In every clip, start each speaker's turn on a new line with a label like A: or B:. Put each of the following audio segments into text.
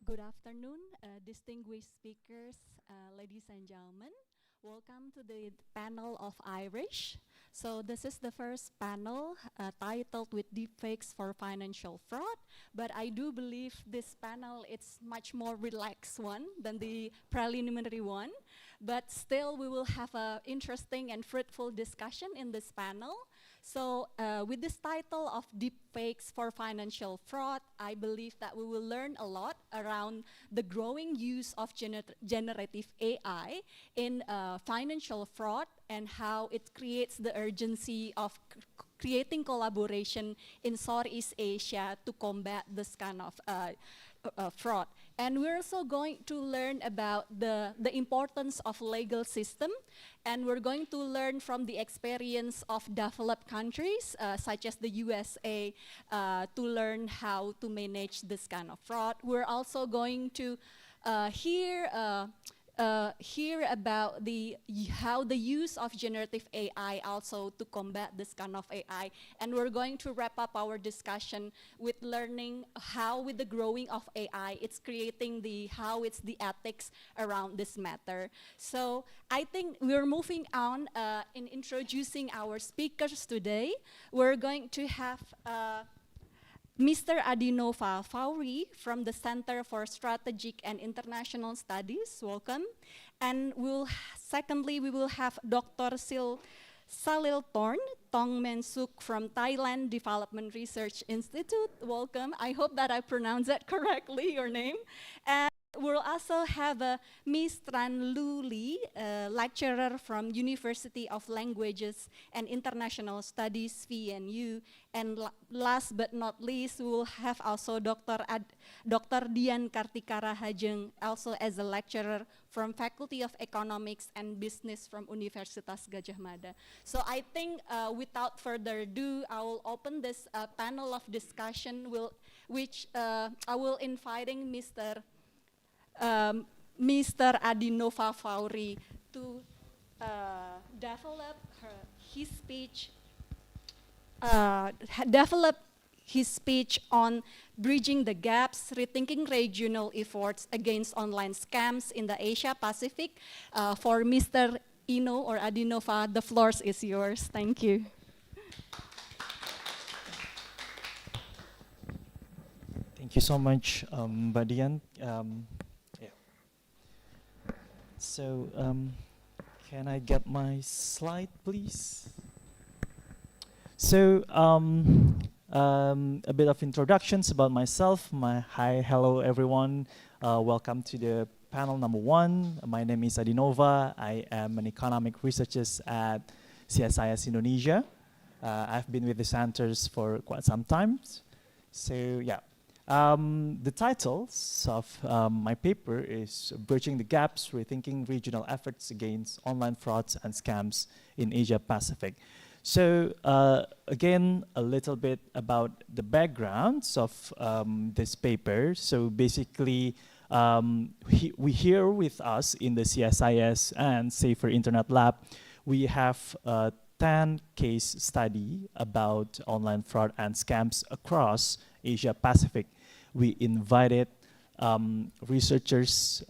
A: Good afternoon, distinguished speakers, ladies and gentlemen. Welcome to the panel of Irish. So this is the first panel titled with Deepfakes for Financial Fraud, but I do believe this panel is much more relaxed one than the preliminary one, but still we will have an interesting and fruitful discussion in this panel. So with this title of Deepfakes for Financial Fraud, I believe that we will learn a lot around the growing use of generative AI in financial fraud and how it creates the urgency of creating collaboration in Southeast Asia to combat this kind of fraud. And we're also going to learn about the importance of legal system, and we're going to learn from the experience of developed countries, such as the USA, to learn how to manage this kind of fraud. We're also going to hear about how the use of generative AI also to combat this kind of AI. And we're going to wrap up our discussion with learning how with the growing of AI, it's creating how it's the ethics around this matter. So I think we're moving on in introducing our speakers today. We're going to have Mr. Adinova Fauri from the Center for Strategic and International Studies, welcome. And secondly, we will have Dr. Saliltorn Thongmeensuk from Thailand Development Research Institute, welcome. I hope that I pronounced that correctly, your name. And we'll also have Ms. Tran Lee, lecturer from University of Languages and International Studies, VNU. And last but not least, we will have also Dr. Dian Kartika Rahajeng, also as a lecturer from Faculty of Economics and Business from Universitas Gadjah Mada. So I think without further ado, I will open this panel of discussion, which I will inviting Mr. Adinova Fauri to develop his speech on bridging the gaps, rethinking regional efforts against online scams in the Asia Pacific. For Mr. Ino or Adinova, the floor is yours. Thank you.
B: Thank you so much, Dian. So, can I get my slide, please? So, a bit of introductions about myself. Hello everyone. Welcome to the panel number 1. My name is Adinova. I am an economic researcher at CSIS Indonesia. I've been with the centers for quite some time. So, yeah. The titles of my paper is Bridging the Gaps, Rethinking Regional Efforts Against Online Frauds and Scams in Asia Pacific. So again, a little bit about the backgrounds of this paper. So basically, we here with us in the CSIS and Safer Internet Lab, we have a 10 case study about online fraud and scams across Asia Pacific. We invited researchers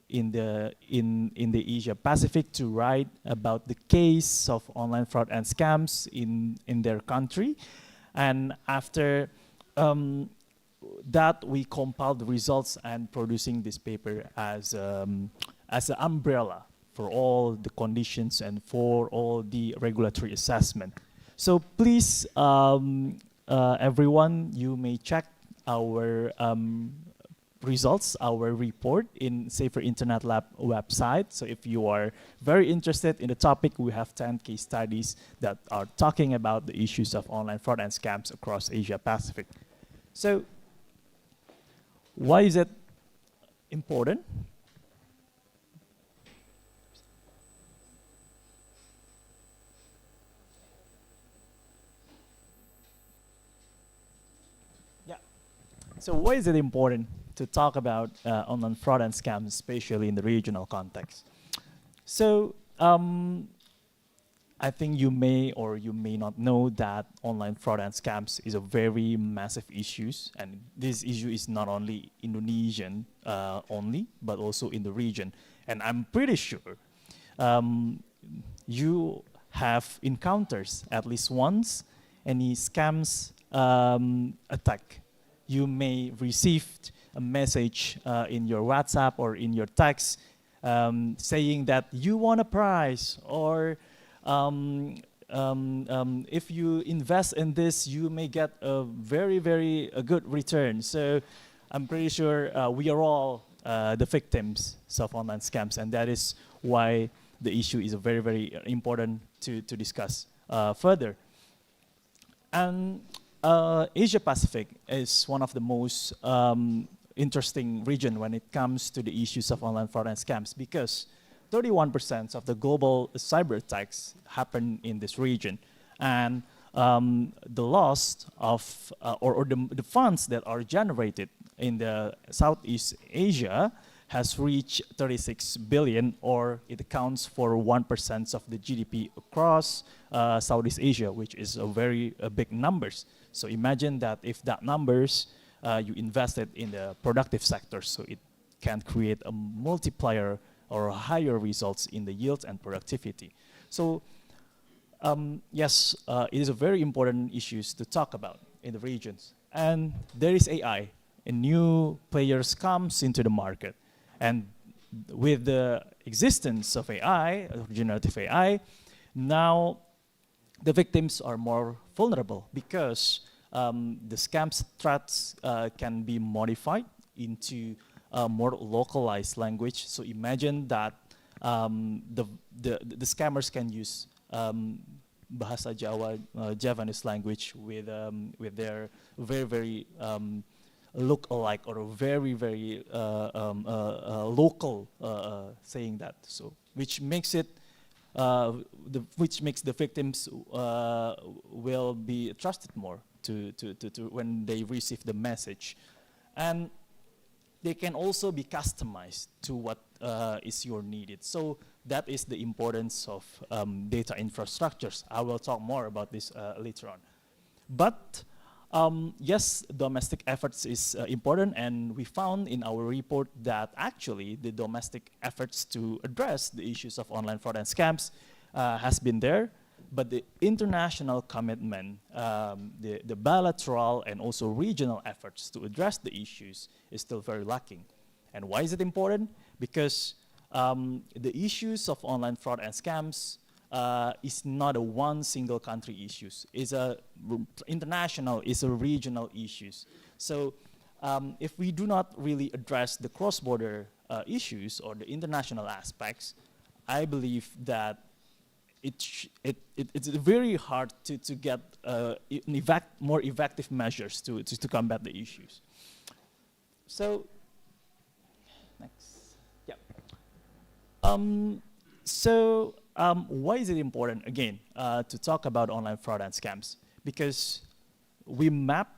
B: in the Asia Pacific to write about the case of online fraud and scams in their country, and after that we compiled the results and producing this paper as an umbrella for all the conditions and for all the regulatory assessment. So please, everyone, you may check our results, our report in Safer Internet Lab website. So if you are very interested in the topic, we have 10 case studies that are talking about the issues of online fraud and scams across Asia Pacific. So why is it important? So why is it important to talk about online fraud and scams, especially in the regional context? So I think you may or you may not know that online fraud and scams is a very massive issue, and this issue is not only Indonesian only, but also in the region. And I'm pretty sure you have encounters at least once any scams attack. You may receive a message in your WhatsApp or in your text saying that you won a prize, or if you invest in this, you may get a very good return. So I'm pretty sure we are all the victims of online scams, and that is why the issue is very important to discuss further. And Asia Pacific is one of the most interesting region when it comes to the issues of online fraud and scams, because 31% of the global cyber attacks happen in this region, and the loss of or the funds that are generated in the Southeast Asia has reached 36 billion, or it accounts for 1% of the GDP across Southeast Asia, which is a very big numbers. So imagine that if that numbers you invested in the productive sector, so it can create a multiplier or higher results in the yield and productivity. So yes, it is a very important issues to talk about in the regions. And there is AI, and new players comes into the market. And with the existence of AI, generative AI, now the victims are more vulnerable, because the scam threats can be modified into a more localized language. So imagine that the scammers can use bahasa Jawa, Javanese language with their very look-alike or very local saying that. So which makes it which makes the victims will be trusted more to when they receive the message. And they can also be customized to what is your needed. So that is the importance of data infrastructures. I will talk more about this later on. But yes, domestic efforts is important, and we found in our report that actually the domestic efforts to address the issues of online fraud and scams has been there, but the international commitment, the bilateral and also regional efforts to address the issues is still very lacking. And why is it important? Because the issues of online fraud and scams is not a one single country issues. It's a international, it's a regional issues. So if we do not really address the cross-border issues or the international aspects, I believe that it's very hard to get more effective measures to combat the issues. So next, yeah. Why is it important, again, to talk about online fraud and scams? Because we mapped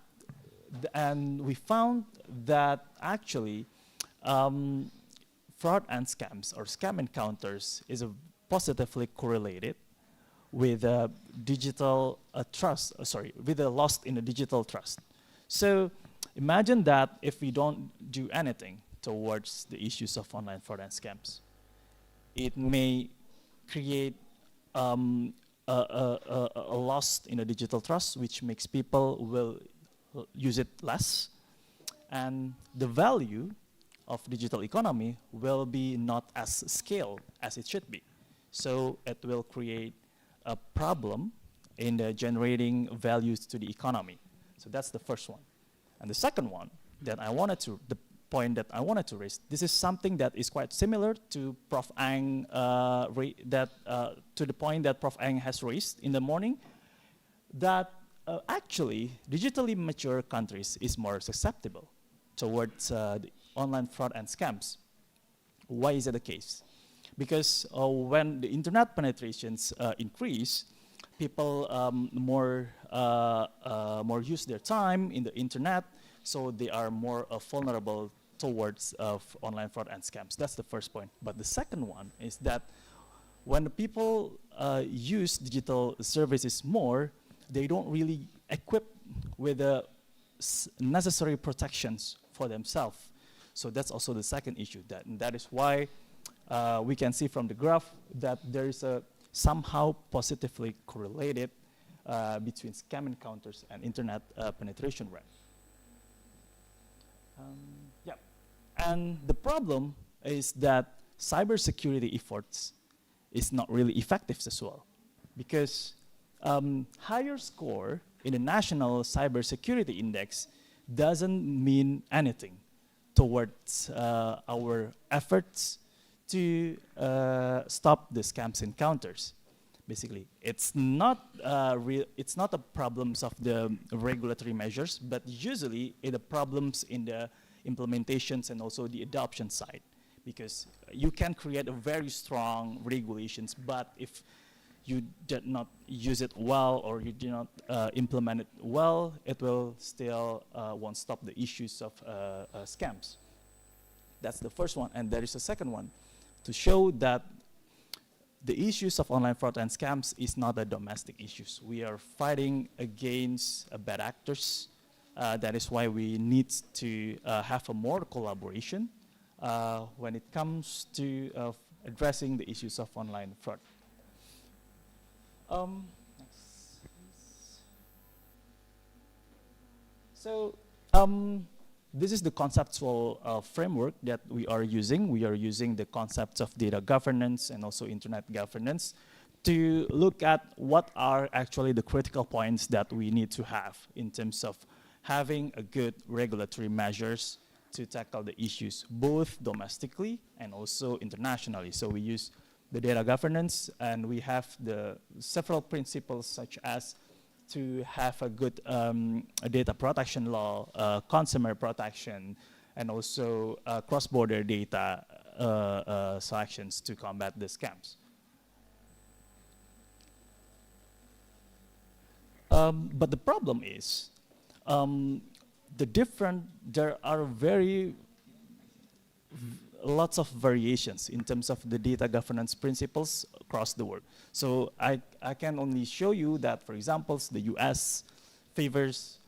B: and we found that actually fraud and scams or scam encounters is positively correlated with digital trust, with the loss in the digital trust. So imagine that if we don't do anything towards the issues of online fraud and scams, it may create a loss in the digital trust, which makes people will use it less, and the value of digital economy will be not as scaled as it should be. So it will create a problem in the generating values to the economy. So that's the first one. And the second one that I wanted to, the point that I wanted to raise, this is something that is quite similar to Prof. Ang, to the point that Prof. Ang has raised in the morning, that actually digitally mature countries is more susceptible towards the online fraud and scams. Why is that the case? Because when the internet penetrations increase, people more use their time in the internet, so they are more vulnerable towards online fraud and scams. That's the first point. But the second one is that when the people use digital services more, they don't really equip with the necessary protections for themselves. So that's also the second issue. That is why we can see from the graph that there is a somehow positively correlated between scam encounters and internet penetration rate. Yeah. And the problem is that cybersecurity efforts is not really effective as well, because higher score in the National Cybersecurity Index doesn't mean anything towards our efforts to stop the scams encounters. Basically, it's not a problems of the regulatory measures, but usually the problems in the implementations and also the adoption side, because you can create a very strong regulations, but if you did not use it well or you do not implement it well, it will still won't stop the issues of scams. That's the first one, and there is a second one to show that the issues of online fraud and scams is not a domestic issues. We are fighting against bad actors. That is why we need to have a more collaboration when it comes to addressing the issues of online fraud. Next, please. So this is the conceptual framework that we are using. We are using the concepts of data governance and also internet governance to look at what are actually the critical points that we need to have in terms of having a good regulatory measures to tackle the issues, both domestically and also internationally. So we use the data governance, and we have the several principles such as to have a good data protection law, consumer protection, and also cross-border data selections to combat the scams. But the problem is, there are lots of variations in terms of the data governance principles across the world. So I can only show you that, for example, the US favors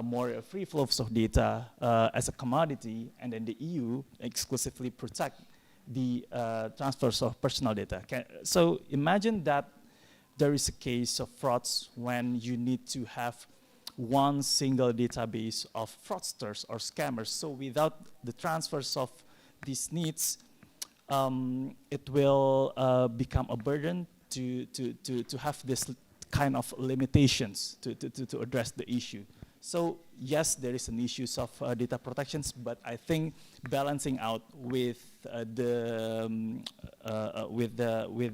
B: more free flows of data as a commodity, and then the EU exclusively protect the transfers of personal data. So imagine that there is a case of frauds when you need to have one single database of fraudsters or scammers. So without the transfers of these needs, it will become a burden to have this kind of limitations to address the issue. So yes, there is an issues of data protections, but I think balancing out with the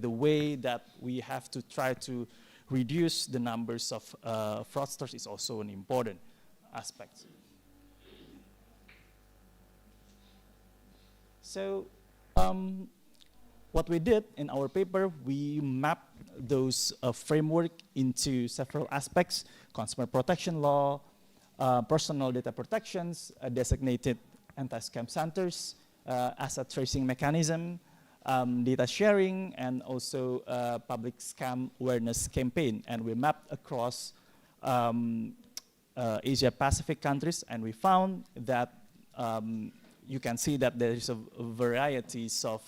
B: way that we have to try to reduce the numbers of fraudsters is also an important aspect. So what we did in our paper, we mapped those framework into several aspects: consumer protection law, personal data protections, designated anti-scam centers, asset tracing mechanism, data sharing, and also public scam awareness campaign. And we mapped across Asia Pacific countries, and we found that you can see that there is a varieties of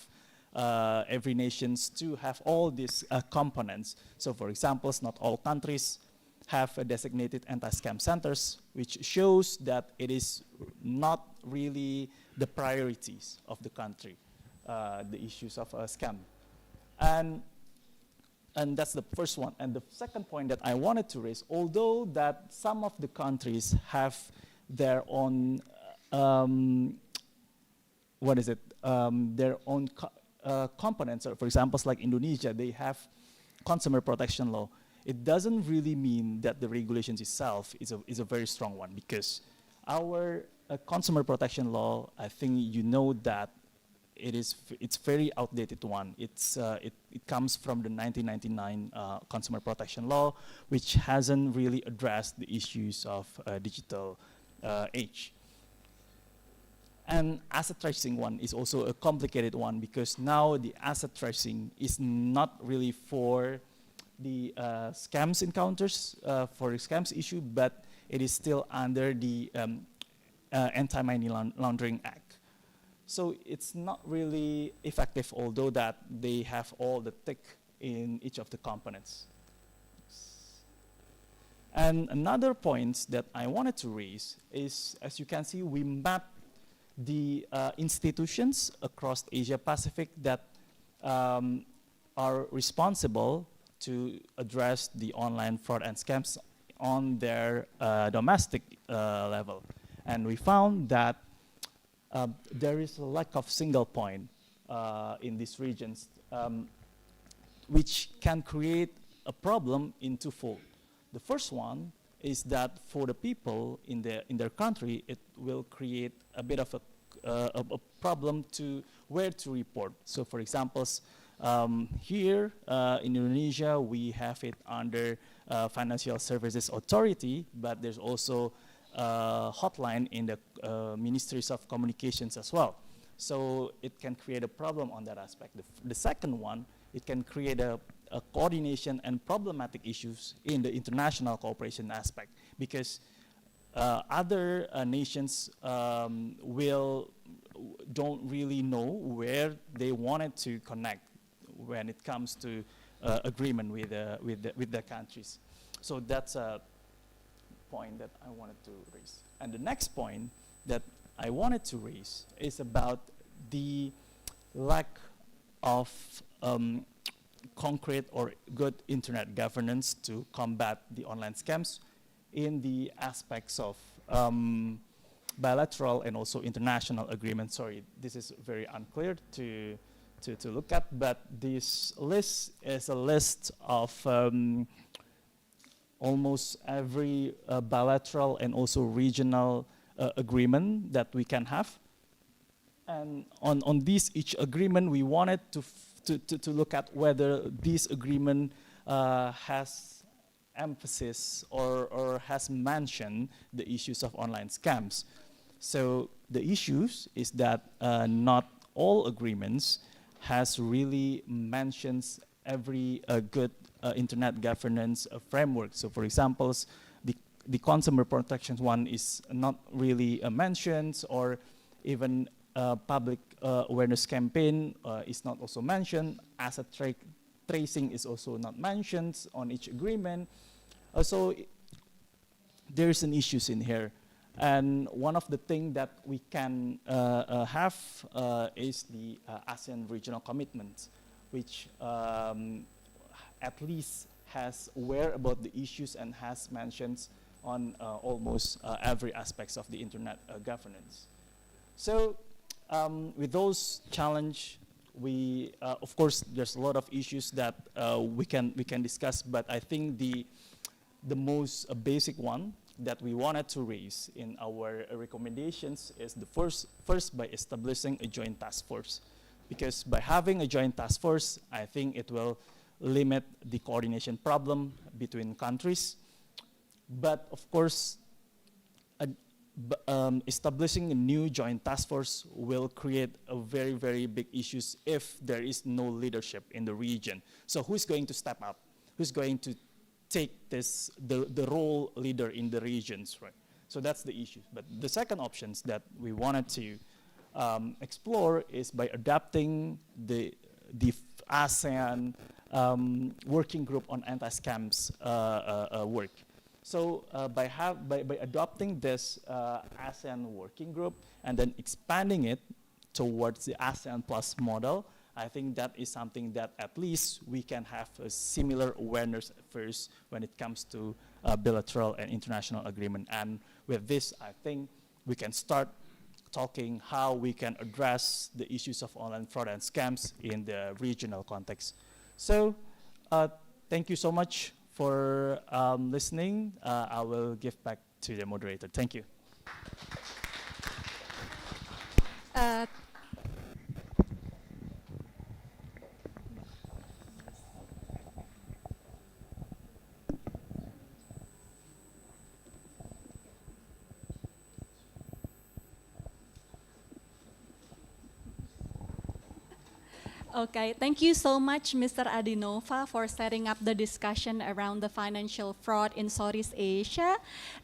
B: every nations to have all these components. So for example, not all countries have a designated anti-scam centers, which shows that it is not really the priorities of the country, the issues of a scam. And that's the first one. And the second point that I wanted to raise, although that some of the countries have their own their own components. So for example, like Indonesia, they have consumer protection law. It doesn't really mean that the regulations itself is a very strong one, because our consumer protection law, I think you know that it's very outdated one. It comes from the 1999 consumer protection law, which hasn't really addressed the issues of digital age. And asset tracing one is also a complicated one, because now the asset tracing is not really for the scams encounters for the scams issue, but it is still under the Anti-Money Laundering Act. So it's not really effective, although that they have all the tick in each of the components. And another point that I wanted to raise is, as you can see, we map the institutions across Asia Pacific that are responsible to address the online fraud and scams on their domestic level. And we found that there is a lack of single point in these regions, which can create a problem in twofold. The first one is that for the people in their country, it will create a bit of a problem to where to report. So, for example, here in Indonesia, we have it under Financial Services Authority, but there's also a hotline in the Ministries of Communications as well. So it can create a problem on that aspect. The second one, it can create a coordination and problematic issues in the international cooperation aspect, because other nations don't really know where they wanted to connect when it comes to agreement with the countries. So that's a point that I wanted to raise. And the next point that I wanted to raise is about the lack of concrete or good internet governance to combat the online scams in the aspects of bilateral and also international agreements. Sorry, this is very unclear to look at, but this list is a list of almost every bilateral and also regional agreement that we can have. And on this each agreement, we wanted to look at whether this agreement has emphasis or has mentioned the issues of online scams. So the issues is that not all agreements has really mentions every good internet governance framework. So for example, the consumer protections one is not really mentioned, or even public awareness campaign is not also mentioned. Asset tracing is also not mentioned on each agreement. So there's an issues in here. And one of the things that we can have is the ASEAN regional commitment, which at least has aware about the issues and has mentions on almost every aspects of the internet governance. So with those challenge, we of course there's a lot of issues that we can discuss, but I think the most basic one that we wanted to raise in our recommendations is the first by establishing a joint task force, because by having a joint task force, I think it will limit the coordination problem between countries. But of course, establishing a new joint task force will create a very, very big issues if there is no leadership in the region. So who's going to step up? Who's going to take the role leader in the regions, right? So that's the issue. But the second options that we wanted to explore is by adapting the ASEAN working group on anti-scams work. So by adopting this ASEAN working group and then expanding it towards the ASEAN Plus model, I think that is something that at least we can have a similar awareness first when it comes to bilateral and international agreement. And with this, I think we can start talking how we can address the issues of online fraud and scams in the regional context. So thank you so much for listening. I will give back to the moderator. Thank you.
A: Okay, thank you so much, Mr. Adinova, for setting up the discussion around the financial fraud in Southeast Asia.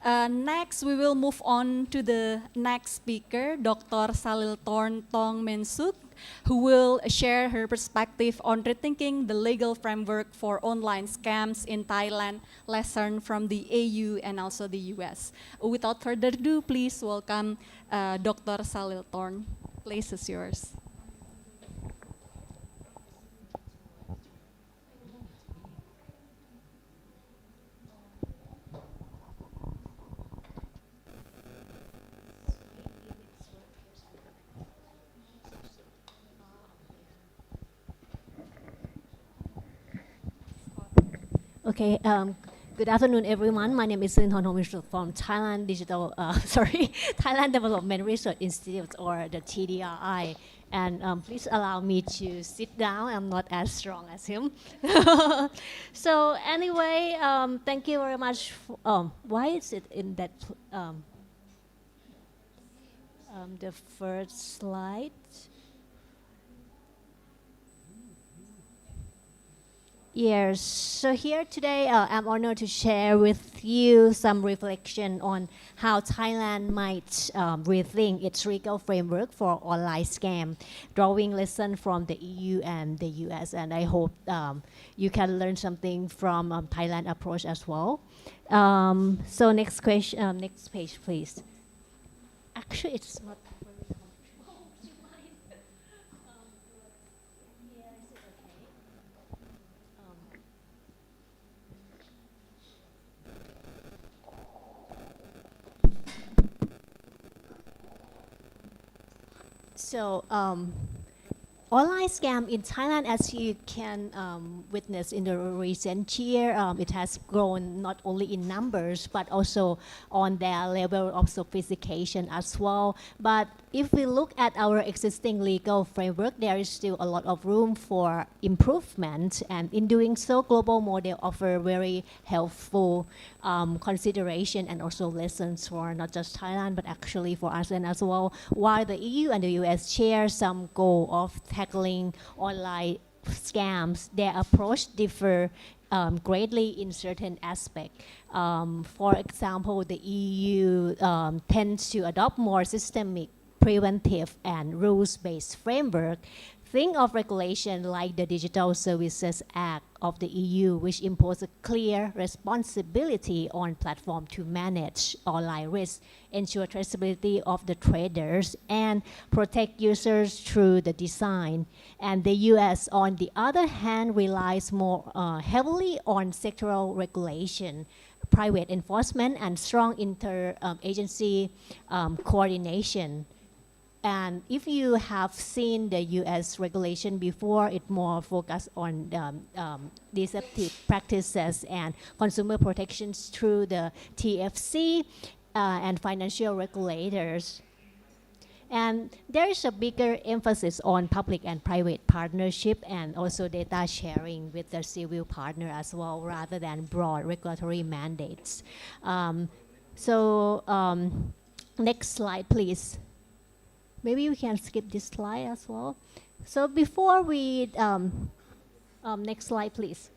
A: Next, we will move on to the next speaker, Dr. Saliltorn Thongmeensuk, who will share her perspective on rethinking the legal framework for online scams in Thailand, lesson from the AU and also the US. Without further ado, please welcome Dr. Saliltorn. Place is yours.
C: Okay, good afternoon, everyone. My name is Thongmeensuk from Thailand Thailand Development Research Institute, or the TDRI. And please allow me to sit down. I'm not as strong as him. So anyway, thank you very much. Why is it in that the first slide? Yes, so here today I'm honored to share with you some reflection on how Thailand might rethink its legal framework for online scam, drawing lessons from the EU and the US, and I hope you can learn something from Thailand approach as well. So next question, next page, please. Actually, it's not. So, online scam in Thailand, as you can witness in the recent year, it has grown not only in numbers, but also on their level of sophistication as well. But if we look at our existing legal framework, there is still a lot of room for improvement. And in doing so, global model offer very helpful consideration and also lessons for not just Thailand, but actually for ASEAN as well. While the EU and the US share some goal of tackling online scams, their approach differ greatly in certain aspects. For example, the EU tends to adopt more systemic, preventive, and rules-based framework. Think of regulation like the Digital Services Act of the EU, which imposes a clear responsibility on platform to manage online risk, ensure traceability of the traders, and protect users through the design. And the US, on the other hand, relies more heavily on sectoral regulation, private enforcement, and strong inter-agency coordination. And if you have seen the US regulation before, it more focused on deceptive practices and consumer protections through the TFC and financial regulators. And there is a bigger emphasis on public and private partnership and also data sharing with the civil partner as well, rather than broad regulatory mandates. Next slide, please. Maybe we can skip this slide as well. So before we, next slide, please.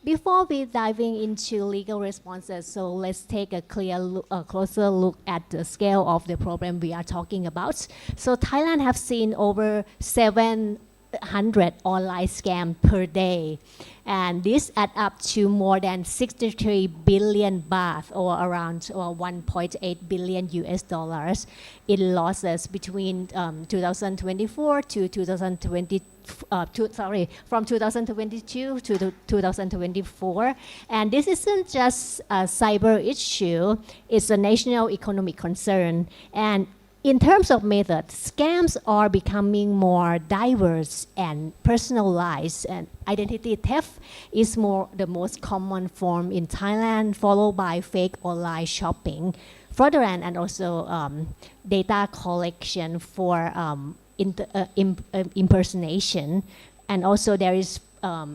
C: Before we diving into legal responses, so let's take a closer look at the scale of the problem we are talking about. So Thailand have seen over 700 online scams per day. And this add up to more than 63 billion baht, or around 1.8 billion US dollars in losses between 2024 to 2020. From 2022 to 2024. And this isn't just a cyber issue, it's a national economic concern. And in terms of methods, scams are becoming more diverse and personalized, and identity theft is the most common form in Thailand, followed by fake online shopping, fraudulent, and also data collection for impersonation. And also there is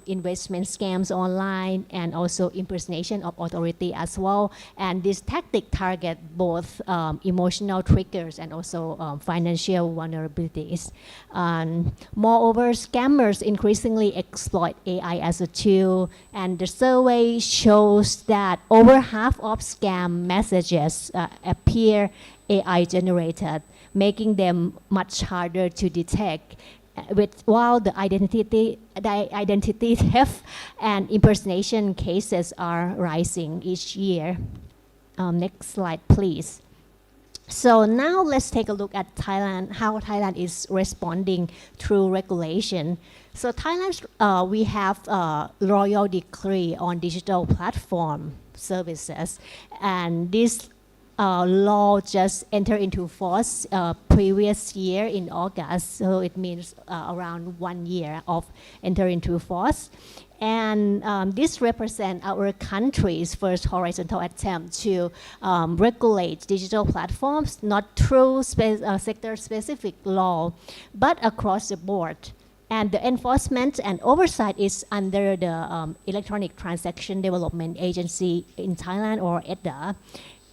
C: investment scams online and also impersonation of authority as well. And this tactic target both emotional triggers and also financial vulnerabilities. Moreover, scammers increasingly exploit AI as a tool, and the survey shows that over half of scam messages appear AI generated, making them much harder to detect. While the identity theft and impersonation cases are rising each year. Next slide, please. So now let's take a look at Thailand, how Thailand is responding through regulation. So Thailand, we have a royal decree on digital platform services, and this law just entered into force previous year in August, so it means around 1 year of entering into force. And this represents our country's first horizontal attempt to regulate digital platforms, not through sector-specific law, but across the board. And the enforcement and oversight is under the Electronic Transaction Development Agency in Thailand, or EDA.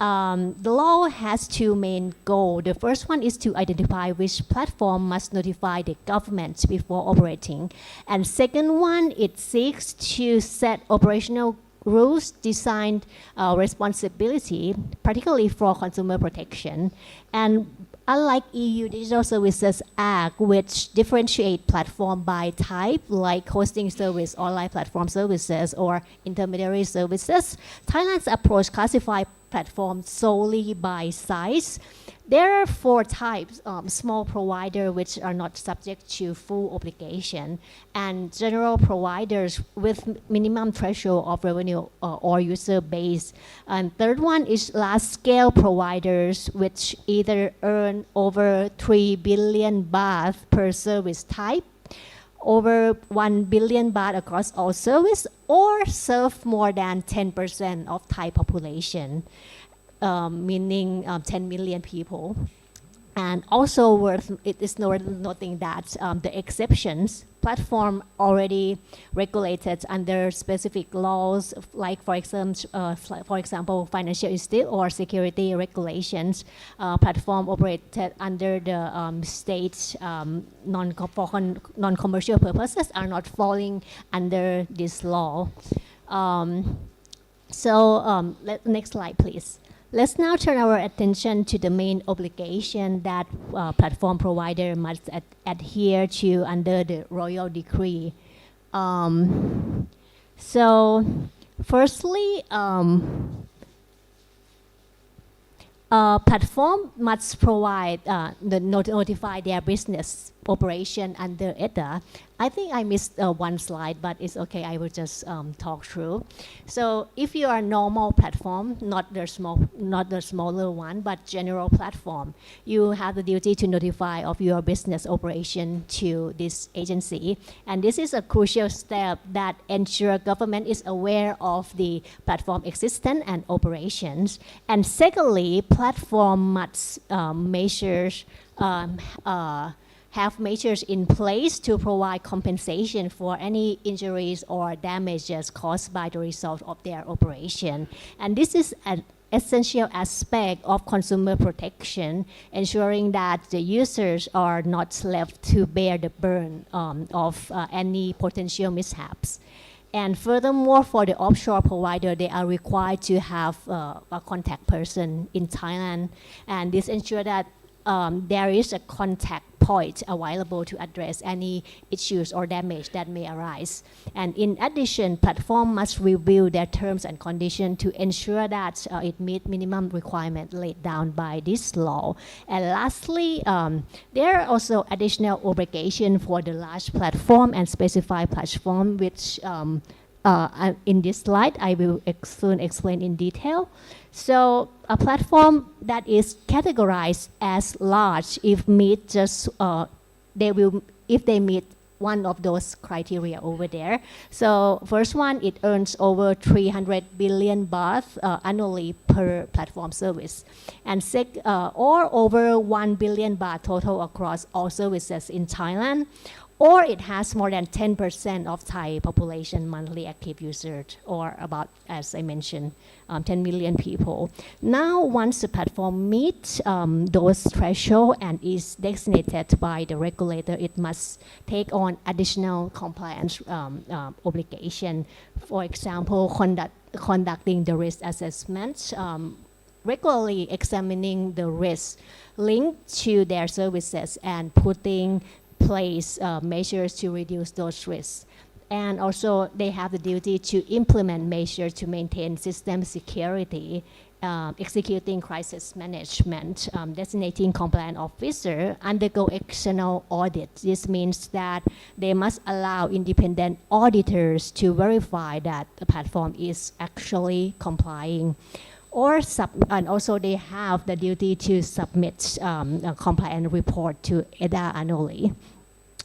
C: The law has two main goals. The first one is to identify which platform must notify the government before operating. And second one, it seeks to set operational rules designed responsibility, particularly for consumer protection. And unlike EU Digital Services Act, which differentiate platform by type, like hosting service, online platform services, or intermediary services, Thailand's approach classifies platforms solely by size. There are 4 types: small provider, which are not subject to full obligation, and general providers with minimum threshold of revenue or user base. And third one is large-scale providers, which either earn over 3 billion baht per service type, over 1 billion baht across all service, or serve more than 10% of Thai population, meaning 10 million people. And also it is worth noting that the exceptions, platform already regulated under specific laws, like for example, financial institute or security regulations, platform operated under the state non-commercial purposes are not falling under this law. Next slide, please. Let's now turn our attention to the main obligation that platform provider must adhere to under the royal decree. Firstly, platform must provide notify their business operation under EDA. I think I missed one slide, but it's okay. I will just talk through. So if you are a normal platform, not the smaller one, but general platform, you have the duty to notify of your business operation to this agency. And this is a crucial step that ensures government is aware of the platform existence and operations. And secondly, platform must have measures in place to provide compensation for any injuries or damages caused by the result of their operation. And this is an essential aspect of consumer protection, ensuring that the users are not left to bear the burden of any potential mishaps. And furthermore, for the offshore provider, they are required to have a contact person in Thailand. And this ensures that there is a contact point available to address any issues or damage that may arise. And in addition, platform must review their terms and conditions to ensure that it meets minimum requirements laid down by this law. And lastly, there are also additional obligations for the large platform and specified platform, which in this slide I will soon explain in detail. So a platform that is categorized as large if they meet one of those criteria over there. So first one, it earns over 300 billion baht annually per platform service, and or over 1 billion baht total across all services in Thailand, or it has more than 10% of Thai population monthly active users, or about, as I mentioned, 10 million people. Now, once the platform meets those thresholds and is designated by the regulator, it must take on additional compliance obligation. For example, conducting the risk assessment, regularly examining the risk linked to their services and putting place measures to reduce those risks. And also they have the duty to implement measures to maintain system security, executing crisis management, designating compliance officer, undergo external audit. This means that they must allow independent auditors to verify that the platform is actually complying. And also they have the duty to submit a compliance report to EDA annually.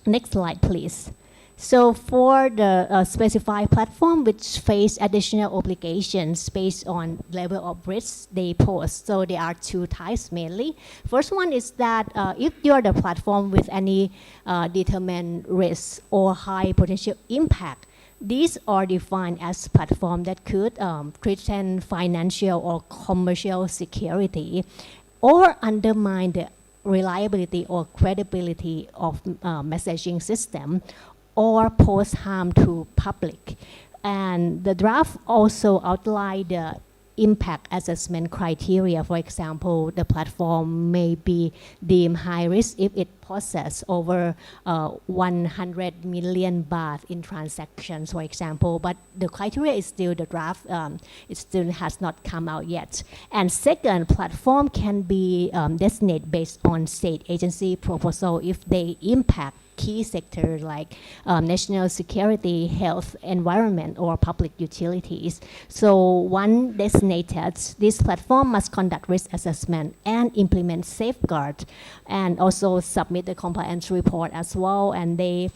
C: Next slide, please. So for the specified platform which face additional obligations based on level of risk they pose, so there are two types mainly. First one is that if you're the platform with any determined risk or high potential impact, these are defined as platforms that could threaten financial or commercial security or undermine the reliability or credibility of messaging system or pose harm to public. And the draft also outlined the impact assessment criteria. For example, the platform may be deemed high risk if it possesses over 100 million baht in transactions, for example. But the criteria is still the draft. It still has not come out yet. And second, platform can be designated based on state agency proposal if they impact key sectors like national security, health, environment, or public utilities. So one designated, this platform must conduct risk assessment and implement safeguard, and also submit the compliance report as well. And they,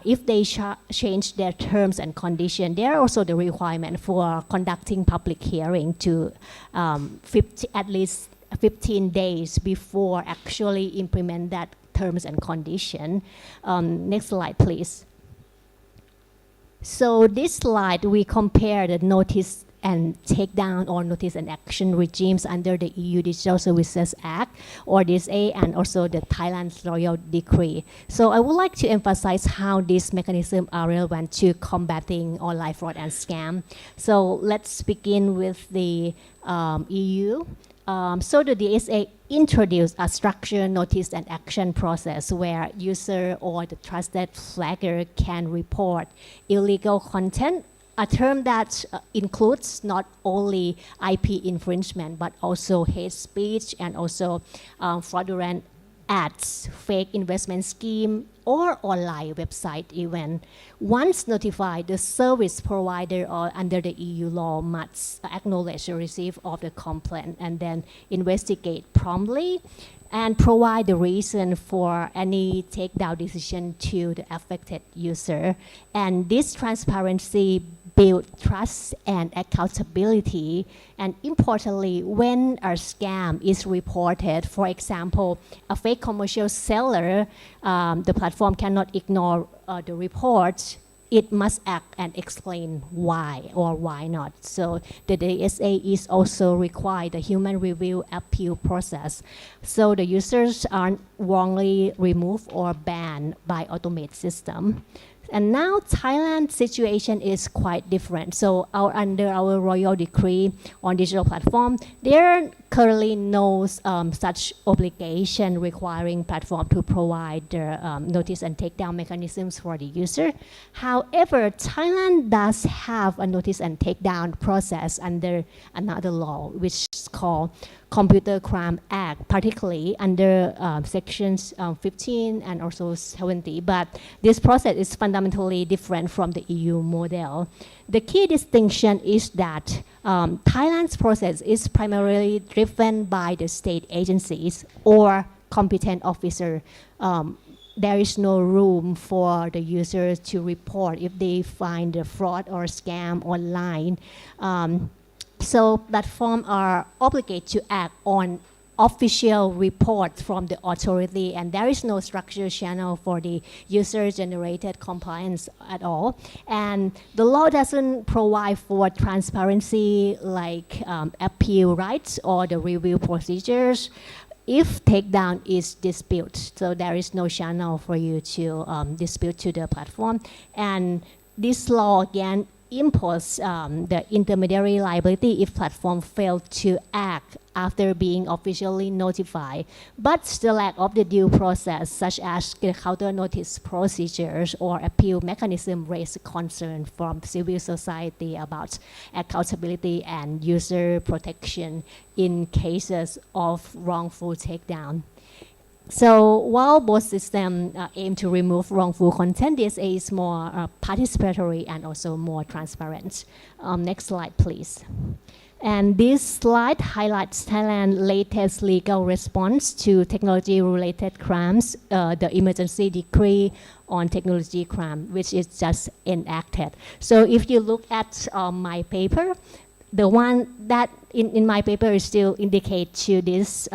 C: if they change their terms and conditions, there are also the requirement for conducting public hearing to at least 15 days before actually implement that terms and condition. Next slide, please. So this slide, we compare the notice and takedown or notice and action regimes under the EU Digital Services Act, or DSA, and also the Thailand's Royal Decree. So I would like to emphasize how these mechanisms are relevant to combating online fraud and scam. So let's begin with the EU. So the DSA introduced a structured notice and action process where user or the trusted flagger can report illegal content, a term that includes not only IP infringement, but also hate speech and also fraudulent ads, fake investment scheme, or online website even. Once notified, the service provider or under the EU law must acknowledge the receipt of the complaint and then investigate promptly and provide the reason for any takedown decision to the affected user. And this transparency build trust and accountability. And importantly, when a scam is reported, for example, a fake commercial seller, the platform cannot ignore the report. It must act and explain why or why not. So the DSA is also required the human review appeal process. So the users aren't wrongly removed or banned by automated system. And now Thailand's situation is quite different. So under our Royal Decree on digital platform, there are currently no such obligation requiring platform to provide the notice and takedown mechanisms for the user. However, Thailand does have a notice and takedown process under another law, which is called Computer Crime Act, particularly under sections 15 and also 70. But this process is fundamentally different from the EU model. The key distinction is that Thailand's process is primarily driven by the state agencies or competent officer. There is no room for the users to report if they find a fraud or scam online. So platforms are obligated to act on official report from the authority, and there is no structured channel for the user-generated compliance at all. And the law doesn't provide for transparency like appeal rights or the review procedures if takedown is disputed. So there is no channel for you to dispute to the platform. And this law again impose the intermediary liability if platform failed to act after being officially notified, but the lack of the due process, such as the counter notice procedures or appeal mechanism, raise concern from civil society about accountability and user protection in cases of wrongful takedown. So while both systems aim to remove wrongful content, DSA is more participatory and also more transparent. Next slide, please. And this slide highlights Thailand's latest legal response to technology-related crimes, the emergency decree on technology crime, which is just enacted. So if you look at my paper, the one that in my paper is still indicate to this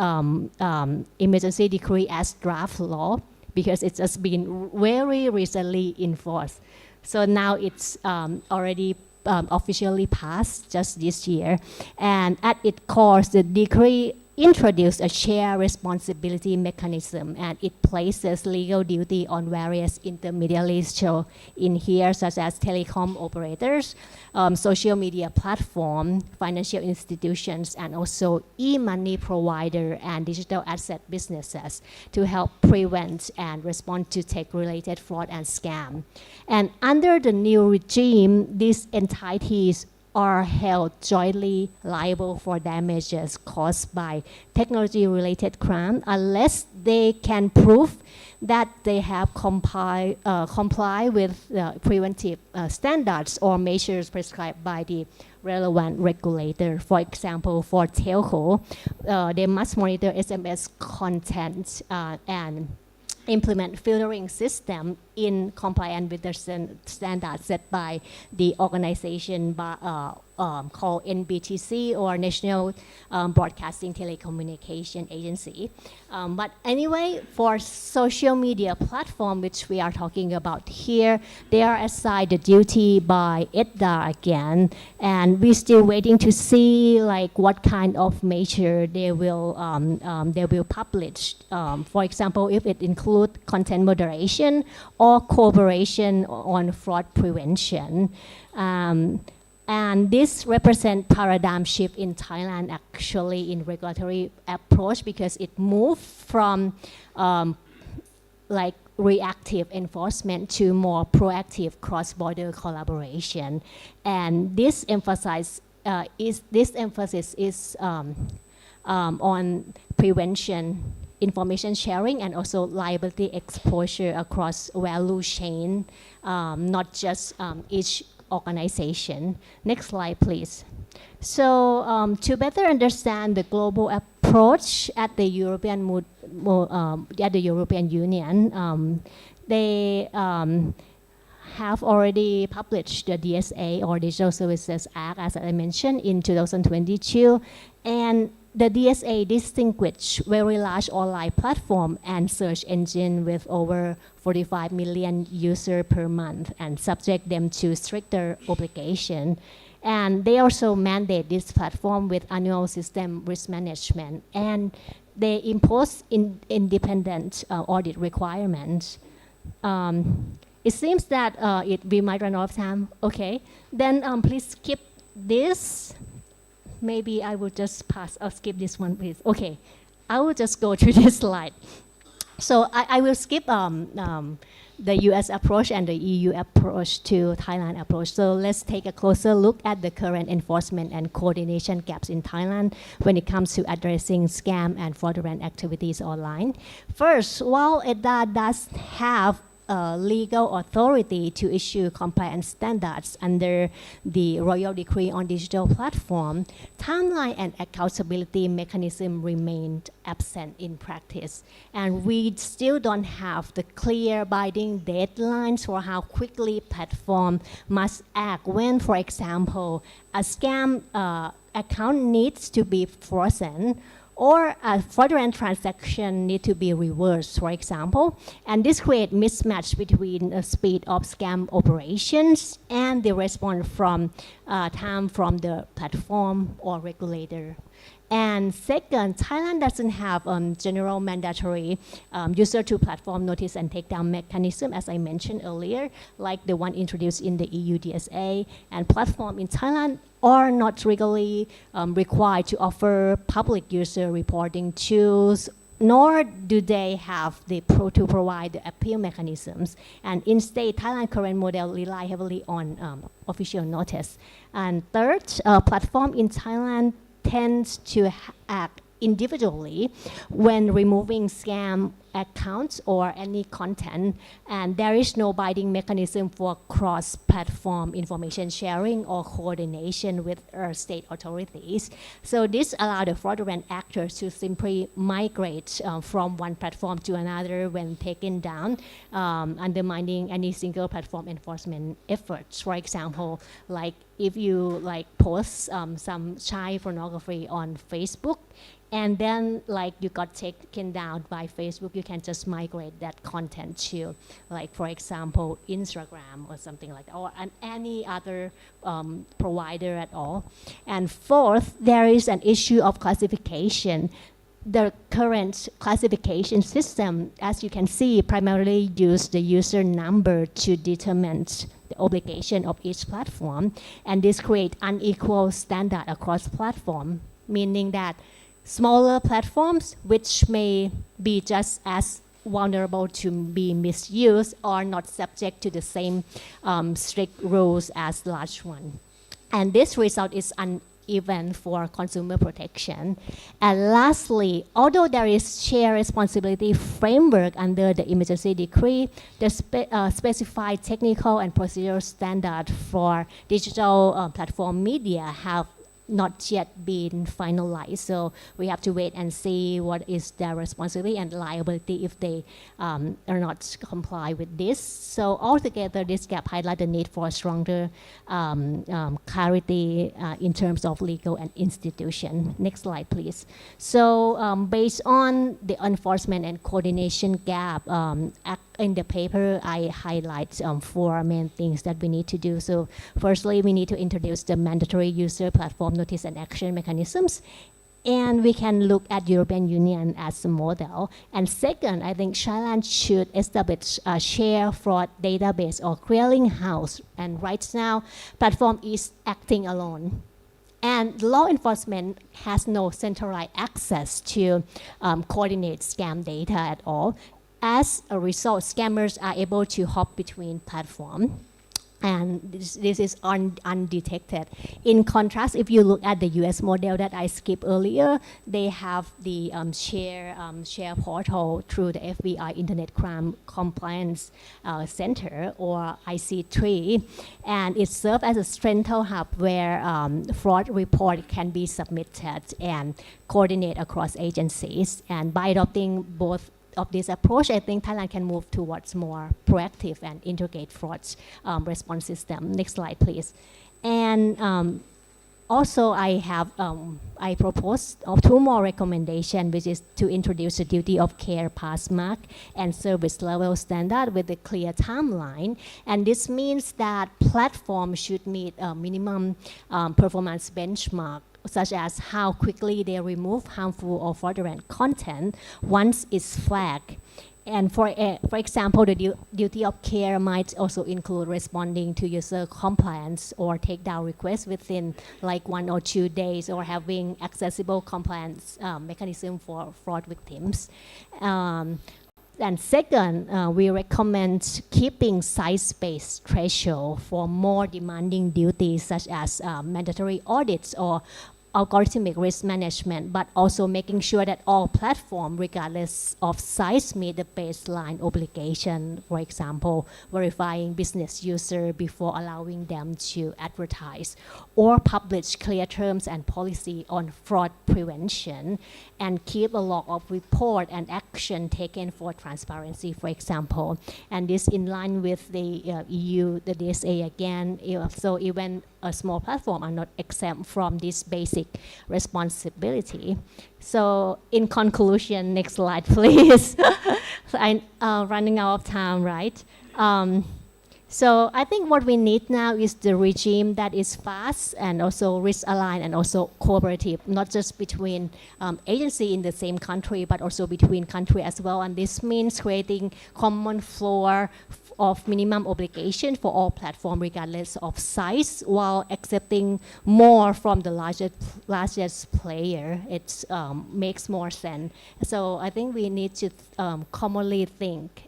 C: emergency decree as draft law because it's just been very recently enforced. So now it's already officially passed just this year. And at its core, the decree introduced a shared responsibility mechanism, and it places legal duty on various intermediaries shown in here, such as telecom operators, social media platform, financial institutions, and also e-money provider and digital asset businesses to help prevent and respond to tech-related fraud and scam. And under the new regime, these entities are held jointly liable for damages caused by technology-related crime unless they can prove that they have comply with preventive standards or measures prescribed by the relevant regulator. For example, for telco, they must monitor SMS content and implement filtering system in compliance with the standards set by the organization called NBTC or National Broadcasting Telecommunication Agency. But anyway, for social media platform, which we are talking about here, they are assigned the duty by EDDA again, and we're still waiting to see like what kind of measure they will publish. For example, if it includes content moderation or cooperation on fraud prevention. And this represents paradigm shift in Thailand actually in regulatory approach because it moved from like reactive enforcement to more proactive cross-border collaboration. And this emphasis is on prevention, information sharing, and also liability exposure across value chain, not just each organization. Next slide, please. So to better understand the global approach at the European Union, they have already published the DSA or Digital Services Act, as I mentioned, in 2022, and the DSA distinguished very large online platform and search engine with over 45 million users per month and subject them to stricter obligation. And they also mandate this platform with annual system risk management, and they impose independent audit requirements. It seems that we might run out of time. Okay, then please skip this. Maybe I will just pass or skip this one, please. Okay, I will just go to this slide. So I will skip the US approach and the EU approach to Thailand approach. So let's take a closer look at the current enforcement and coordination gaps in Thailand when it comes to addressing scam and fraudulent activities online. First, while EDDA does have legal authority to issue compliance standards under the Royal Decree on Digital Platform, timeline and accountability mechanism remained absent in practice. And we still don't have the clear binding deadlines for how quickly platform must act when, for example, a scam account needs to be frozen, or a fraudulent transaction need to be reversed, for example. And this creates mismatch between the speed of scam operations and the response from time from the platform or regulator. And second, Thailand doesn't have general mandatory user to platform notice and takedown mechanism, as I mentioned earlier, like the one introduced in the EU DSA. And platform in Thailand are not legally required to offer public user reporting tools, nor do they have to provide the appeal mechanisms. And instead, Thailand's current model rely heavily on official notice. And third, platform in Thailand tends to act individually when removing scam accounts or any content, and there is no binding mechanism for cross-platform information sharing or coordination with state authorities. So this allows the fraudulent actors to simply migrate from one platform to another when taken down, undermining any single platform enforcement efforts. For example, like if you post some child pornography on Facebook, and then you got taken down by Facebook, you can just migrate that content to, for example, Instagram or something like that, or any other provider at all. And fourth, there is an issue of classification. The current classification system, as you can see, primarily use the user number to determine the obligation of each platform, and this creates unequal standard across platform, meaning that smaller platforms, which may be just as vulnerable to be misused, are not subject to the same strict rules as large ones. And this result is uneven for consumer protection. And lastly, although there is shared responsibility framework under the emergency decree, the specified technical and procedural standard for digital platform media have not yet been finalized. So we have to wait and see what is their responsibility and liability if they are not comply with this. So altogether, this gap highlights the need for stronger clarity in terms of legal and institution. Next slide, please. So based on the enforcement and coordination gap, in the paper, I highlight 4 main things that we need to do. So firstly, we need to introduce the mandatory user platform notice and action mechanisms. And we can look at European Union as a model. And second, I think Thailand should establish a shared fraud database or clearinghouse. And right now, platform is acting alone. And law enforcement has no centralized access to coordinate scam data at all. As a result, scammers are able to hop between platforms, and this is undetected. In contrast, if you look at the US model that I skipped earlier, they have the share portal through the FBI Internet Crime Compliance Center, or IC3, and it serves as a central hub where fraud report can be submitted and coordinate across agencies. And by adopting both of this approach, I think Thailand can move towards more proactive and integrate fraud response system. Next slide, please. And also, I proposed 2 more recommendations, which is to introduce a duty of care pass mark and service level standard with a clear timeline. And this means that platforms should meet a minimum performance benchmark, such as how quickly they remove harmful or fraudulent content once it's flagged. And for example, the duty of care might also include responding to user complaints or takedown requests within 1 or 2 days, or having accessible compliance mechanism for fraud victims. And second, we recommend keeping size-based threshold for more demanding duties, such as mandatory audits or algorithmic risk management, but also making sure that all platforms, regardless of size, meet the baseline obligation. For example, verifying business user before allowing them to advertise, or publish clear terms and policy on fraud prevention, and keep a log of report and action taken for transparency, for example. And this in line with the EU, the DSA again. So even a small platform are not exempt from this basic responsibility. So in conclusion, next slide, please. So I'm running out of time, right? So I think what we need now is the regime that is fast and also risk-aligned and also cooperative, not just between agency in the same country, but also between country as well. And this means creating common floor of minimum obligation for all platforms regardless of size, while accepting more from the largest player. It makes more sense. So I think we need to commonly think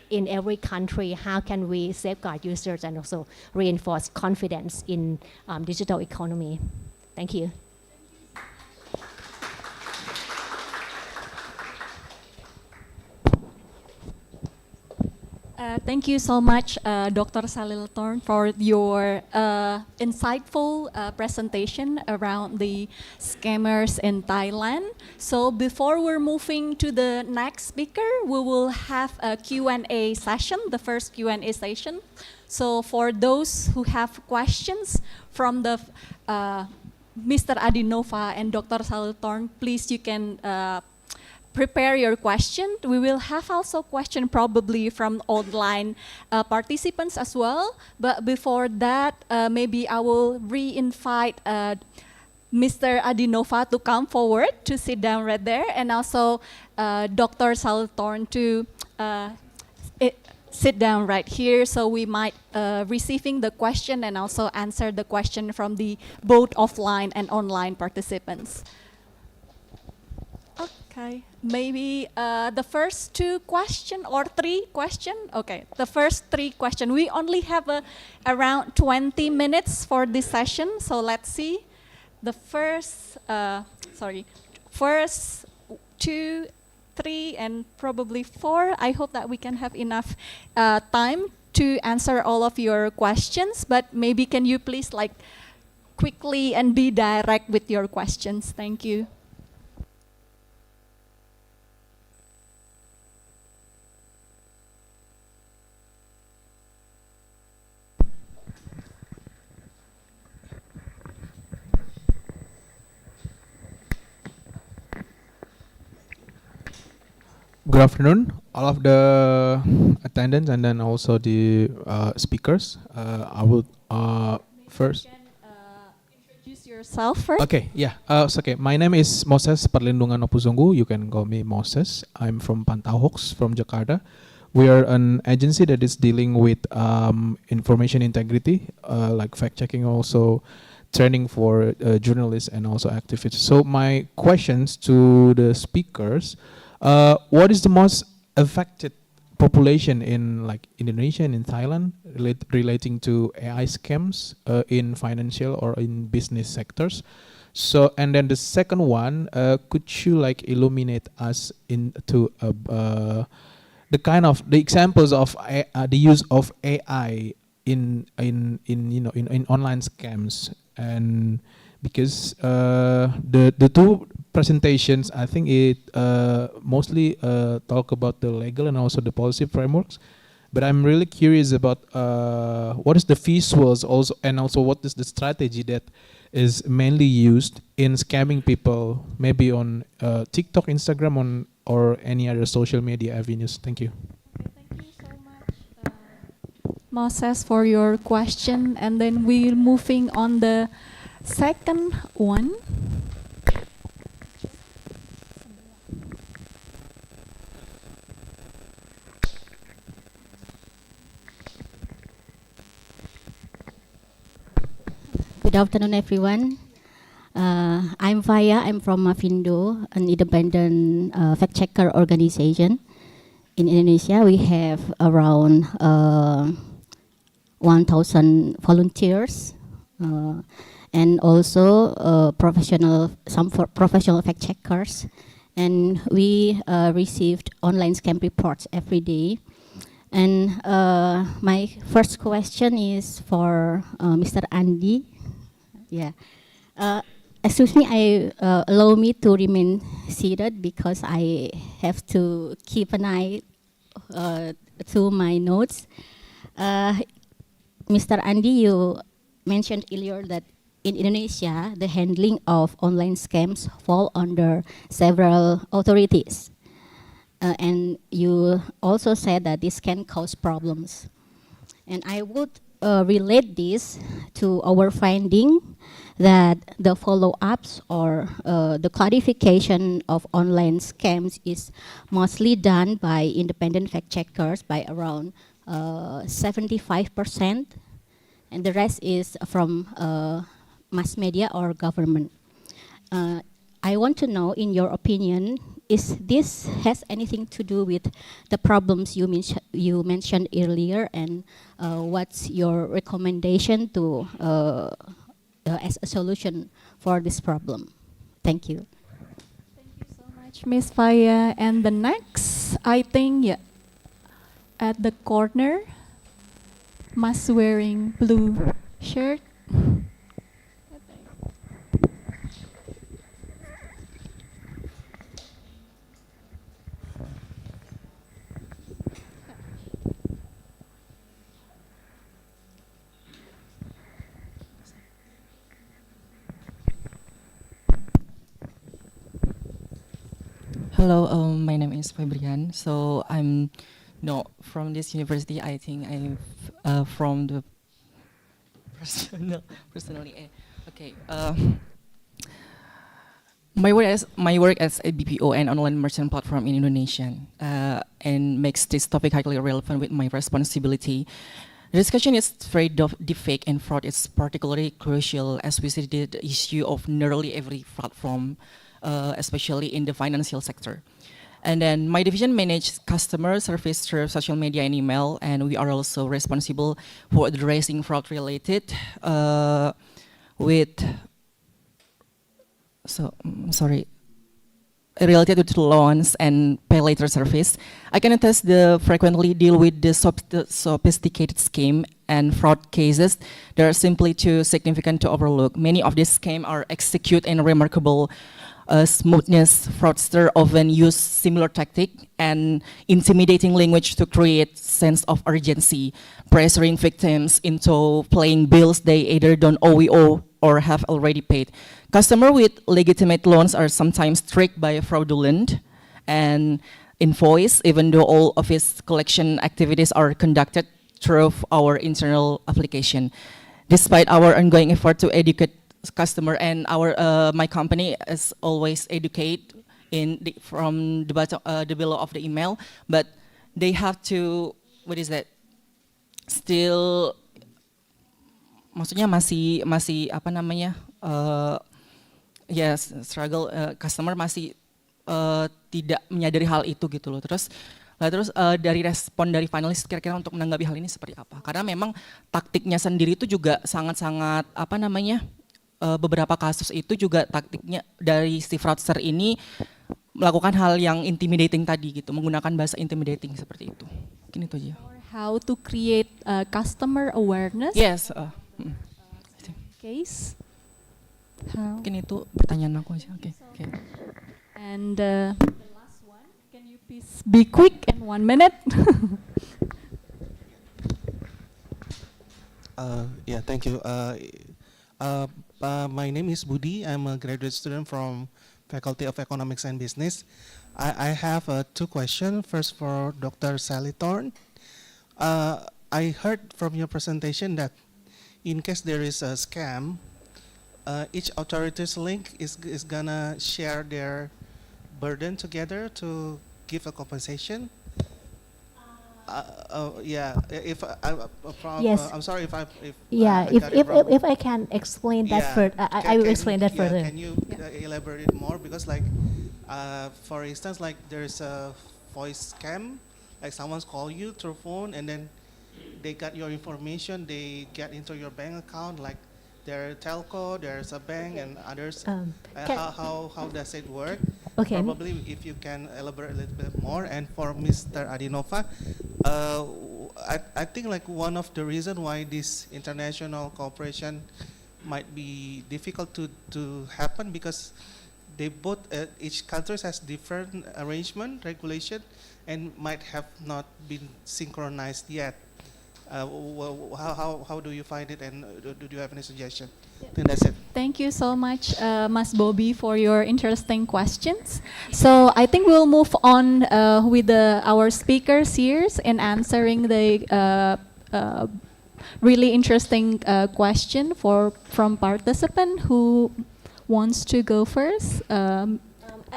C: in every country, how can we safeguard users and also reinforce confidence in digital economy? Thank you.
A: Thank you so much, Dr. Saliltorn, for your insightful presentation around the scammers in Thailand. So before we're moving to the next speaker, we will have a Q&A session, the first Q&A session. So for those who have questions from the Mr. Adinova and Dr. Saliltorn, please you can prepare your question. We will have also question probably from online participants as well. But before that, maybe I will re-invite Mr. Adinova to come forward to sit down right there, and also Dr. Saliltorn to sit down right here. So we might receiving the question and also answer the question from the both offline and online participants. Okay, maybe the first two question or three question. Okay, the first three question. We only have around 20 minutes for this session, so let's see. The first, first 2, 3, and probably 4. I hope that we can have enough time to answer all of your questions. But maybe can you please like quickly and be direct with your questions? Thank you.
D: Good afternoon, all of the attendants and then also the speakers. I would first.
A: You can introduce yourself first.
D: Okay, yeah. It's okay. My name is Moses Perlindungan Opuzunggu. You can call me Moses. I'm from Pantauhoax from Jakarta. We are an agency that is dealing with information integrity, like fact checking, also training for journalists and also activists. So my questions to the speakers. What is the most affected population in like Indonesia and in Thailand relating to AI scams in financial or in business sectors? So, and then the second one, could you like illuminate us into the kind of the examples of the use of AI in online scams? And because the two presentations, I think it mostly talk about the legal and also the policy frameworks, but I'm really curious about what is the visuals also, and also what is the strategy that is mainly used in scamming people, maybe on TikTok, Instagram, or any other social media avenues. Thank you.
A: Okay, thank you so much, Moses, for your question, and then we're moving on the second one.
E: Good afternoon, everyone. I'm Faya. I'm from Mavindo, an independent fact-checker organization. In Indonesia, we have around 1,000 volunteers and also some professional fact-checkers. And we received online scam reports every day. And my first question is for Mr. Andi. Yeah. Excuse me, allow me to remain seated because I have to keep an eye to my notes. Mr. Andi, you mentioned earlier that in Indonesia, the handling of online scams fall under several authorities. And you also said that this can cause problems. And I would relate this to our finding that the follow-ups or the clarification of online scams is mostly done by independent fact checkers by around 75%, and the rest is from mass media or government. I want to know, in your opinion, is this has anything to do with the problems you mentioned earlier, and what's your recommendation to as a solution for this problem? Thank you.
A: Thank you so much, Miss Faya. And the next, I think, yeah, at the corner, Mas wearing blue shirt.
F: Hello, my name is Fabrian. So I'm not from this university. I think I'm from the personally. Okay. My work as a BPO and online merchant platform in Indonesia, and makes this topic highly relevant with my responsibility. The discussion is very deepfake and fraud is particularly crucial as we see the issue of nearly every platform, especially in the financial sector. And then my division manages customer service through social media and email, and we are also responsible for addressing fraud related related to loans and pay later service. I can attest the frequently deal with the sophisticated scheme and fraud cases that are simply too significant to overlook. Many of these schemes are executed in remarkable smoothness. Fraudsters often use similar tactic and intimidating language to create sense of urgency, pressuring victims into paying bills they either don't owe or have already paid. Customers with legitimate loans are sometimes tricked by fraudulent and invoice, even though all of its collection activities are conducted through our internal application. Despite our ongoing effort to educate customer, and my company is always educate from the bottom, the below of the email, but they have to, what is that? Still, maksudnya masih apa namanya? Yes, struggle, customer masih tidak menyadari hal itu gitu loh. Terus dari respon dari panelis kira-kira untuk menanggapi hal ini seperti apa? Karena memang taktiknya sendiri itu juga sangat-sangat apa namanya? Beberapa kasus itu juga taktiknya dari si fraudster ini melakukan hal yang intimidating tadi gitu, menggunakan bahasa intimidating seperti itu. Mungkin itu aja.
A: How to create customer awareness?
F: Yes.
A: Case. How?
F: Mungkin itu pertanyaan aku aja. Oke. Okay.
A: And the last one, can you please be quick in 1 minute?
G: Yeah, thank you. My name is Budi. I'm a graduate student from Faculty of Economics and Business. I have 2 questions. First for Dr. Saliltorn. I heard from your presentation that in case there is a scam, each authority's link is gonna share their burden together to give a compensation. Yeah.
C: Yes.
G: I'm sorry if
C: if I can explain that further, I will explain that further.
G: Can you elaborate more? Because like, for instance, like there's a voice scam, like someone's call you through phone and then they got your information, they get into your bank account, like their telco, there's a bank and others. How does it work?
C: Okay.
G: Probably if you can elaborate a little bit more. And for Mr. Adinova, I think like one of the reasons why this international cooperation might be difficult to happen because they both each country has different arrangement regulation and might have not been synchronized yet. How do you find it, and do you have any suggestion? I think that's it.
A: Thank you so much, Mas Bobby, for your interesting questions. So I think we'll move on with our speakers here in answering the really interesting question from participant who wants to go first.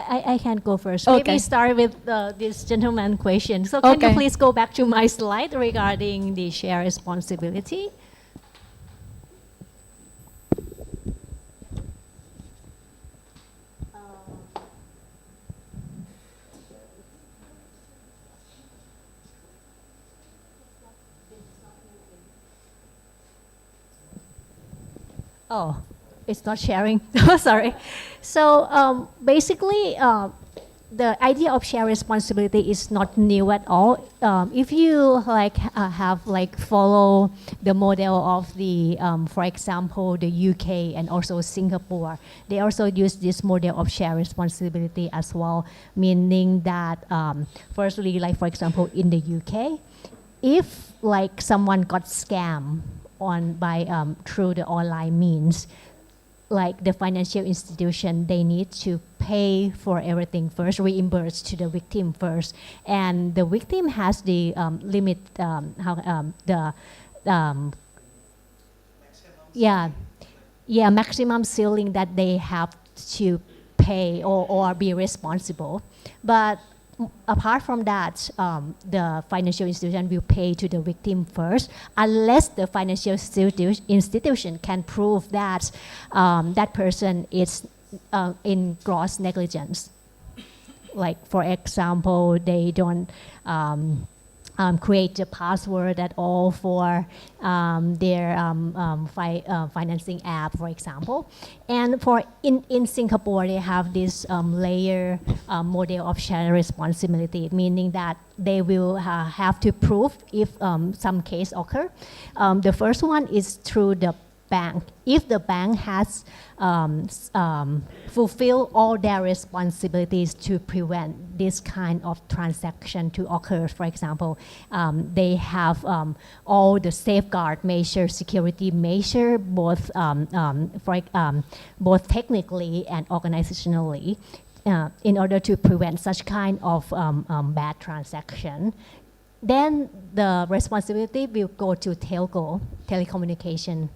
C: I can go first.
A: Okay.
C: Maybe start with this gentleman question. So can you
A: Okay.
C: please go back to my slide regarding the share responsibility? Oh, it's not sharing. Sorry. So basically, the idea of share responsibility is not new at all. If you follow the model of the, for example, the UK and also Singapore, they also use this model of share responsibility as well, meaning that firstly, like for example, in the UK, if like someone got scammed through the online means, like the financial institution, they need to pay for everything first, reimburse to the victim first, and the victim has the limit, maximum ceiling that they have to pay or be responsible. But apart from that, the financial institution will pay to the victim first, unless the financial institution can prove that that person is in gross negligence. Like for example, they don't create the password at all for their financing app, for example. And in Singapore, they have this layer model of shared responsibility, meaning that they will have to prove if some case occur. The first one is through the bank. If the bank has fulfilled all their responsibilities to prevent this kind of transaction to occur, for example, they have all the safeguard measures, security measure, both technically and organizationally, in order to prevent such kind of bad transaction. Then the responsibility will go to telco, telecommunication.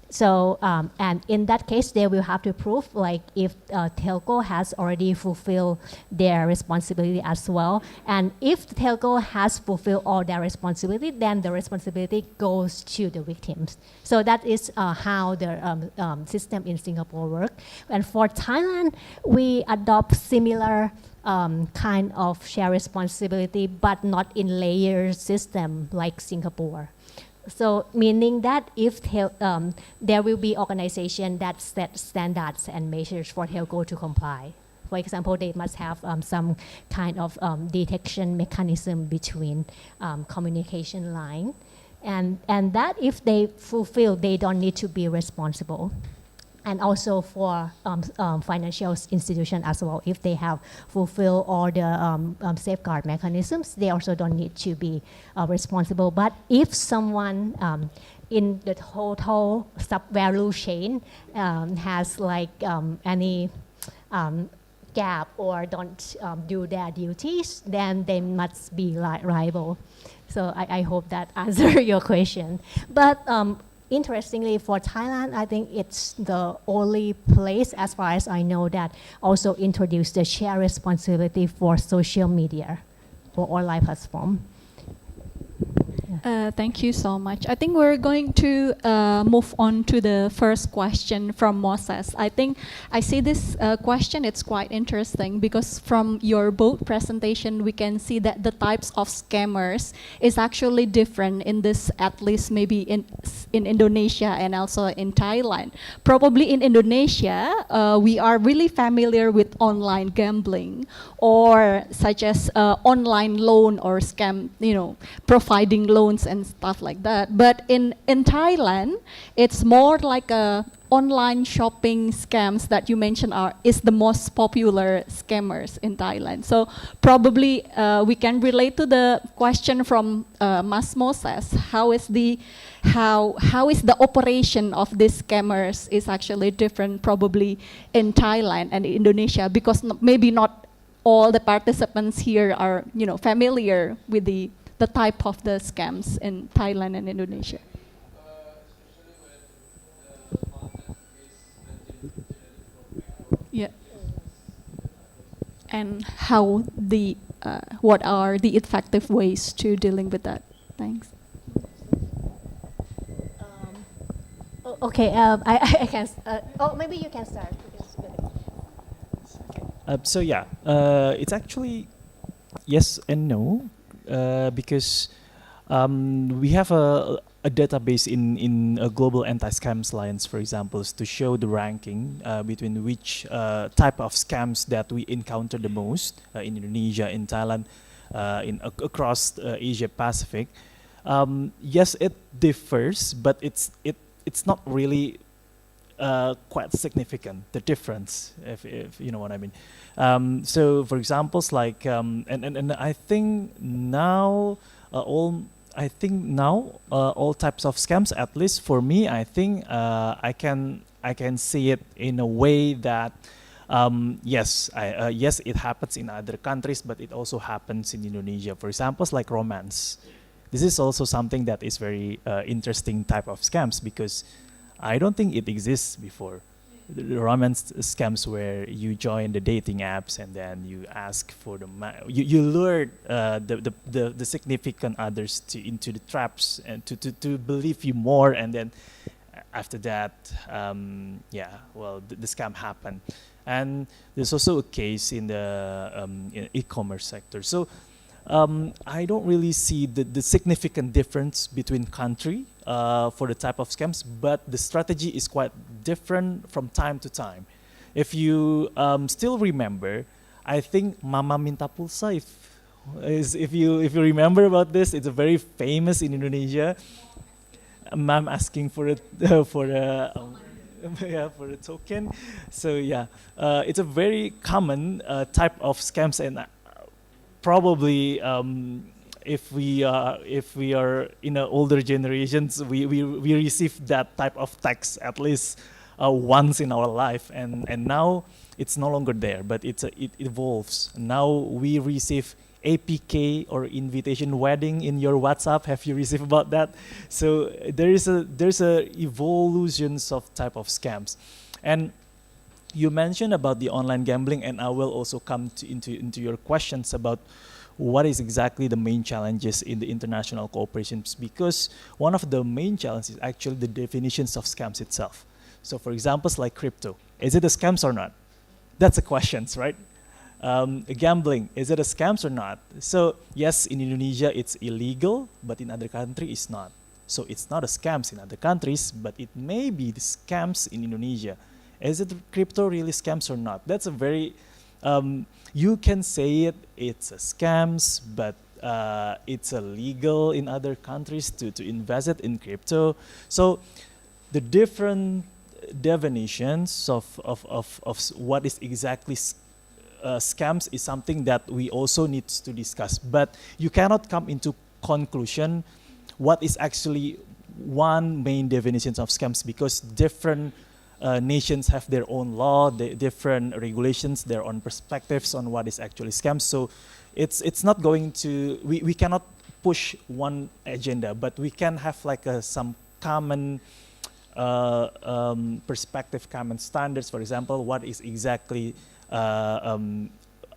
C: So, and in that case, they will have to prove, like, if telco has already fulfilled their responsibility as well. And if the telco has fulfilled all their responsibility, then the responsibility goes to the victims. So that is how the system in Singapore works. And for Thailand, we adopt similar kind of share responsibility, but not in layer system like Singapore. So meaning that if there will be organization that set standards and measures for telco to comply. For example, they must have some kind of detection mechanism between communication line, and that if they fulfill, they don't need to be responsible. And also for financial institution as well, if they have fulfilled all the safeguard mechanisms, they also don't need to be responsible. But if someone in the total sub-value chain has like any gap or don't do their duties, then they must be liable. So I hope that answers your question. But interestingly, for Thailand, I think it's the only place, as far as I know, that also introduced the share responsibility for social media, for online platform.
A: Thank you so much. I think we're going to move on to the first question from Moses. I think I see this question, it's quite interesting because from your both presentation, we can see that the types of scammers is actually different in this, at least maybe in Indonesia and also in Thailand. Probably in Indonesia, we are really familiar with online gambling or such as online loan or scam, providing loans and stuff like that. But in Thailand, it's more like a online shopping scams that you mentioned is the most popular scammers in Thailand. So probably we can relate to the question from Mas Moses. How is the operation of these scammers is actually different probably in Thailand and Indonesia, because maybe not all the participants here are familiar with the type of the scams in Thailand and Indonesia. Yeah. And how what are the effective ways to dealing with that? Thanks.
C: Okay, I can. Maybe you can start.
B: So yeah, it's actually yes and no, because we have a database in a global anti-scams alliance, for example, to show the ranking between which type of scams that we encounter the most in Indonesia, in Thailand, across Asia Pacific. Yes, it differs, but it's not really quite significant, the difference, if you know what I mean. So for examples like and I think now all types of scams, at least for me, I think I can see it in a way that yes, it happens in other countries, but it also happens in Indonesia. For examples like romance. This is also something that is very interesting type of scams, because I don't think it exists before. The romance scams where you join the dating apps and then you ask for you lure the significant others into the traps and to believe you more, and then after that, the scam happened. And there's also a case in the e-commerce sector. So I don't really see the significant difference between country for the type of scams, but the strategy is quite different from time to time. If you still remember, I think Mama Minta Pulsa, if you remember about this, it's a very famous in Indonesia. Mom asking for a for a token. So yeah, it's a very common type of scams, and probably if we are in older generations, we receive that type of text at least once in our life, and now it's no longer there, but it evolves. Now we receive APK or invitation wedding in your WhatsApp. Have you received about that? So there's a evolutions of type of scams. And you mentioned about the online gambling, and I will also come into your questions about what is exactly the main challenges in the international cooperations, because one of the main challenges is actually the definitions of scams itself. So for examples like crypto, is it a scams or not? That's a question, right? Gambling, is it a scams or not? So yes, in Indonesia it's illegal, but in other countries it's not. So it's not a scams in other countries, but it may be the scams in Indonesia. Is it crypto really scams or not? That's a very, you can say it's a scams, but it's illegal in other countries to invest it in crypto. So the different definitions of what is exactly scams is something that we also need to discuss. But you cannot come into conclusion what is actually one main definition of scams, because different nations have their own law, different regulations, their own perspectives on what is actually scams. So it's not going to, we cannot push one agenda, but we can have like some common perspective, common standards. For example, what is exactly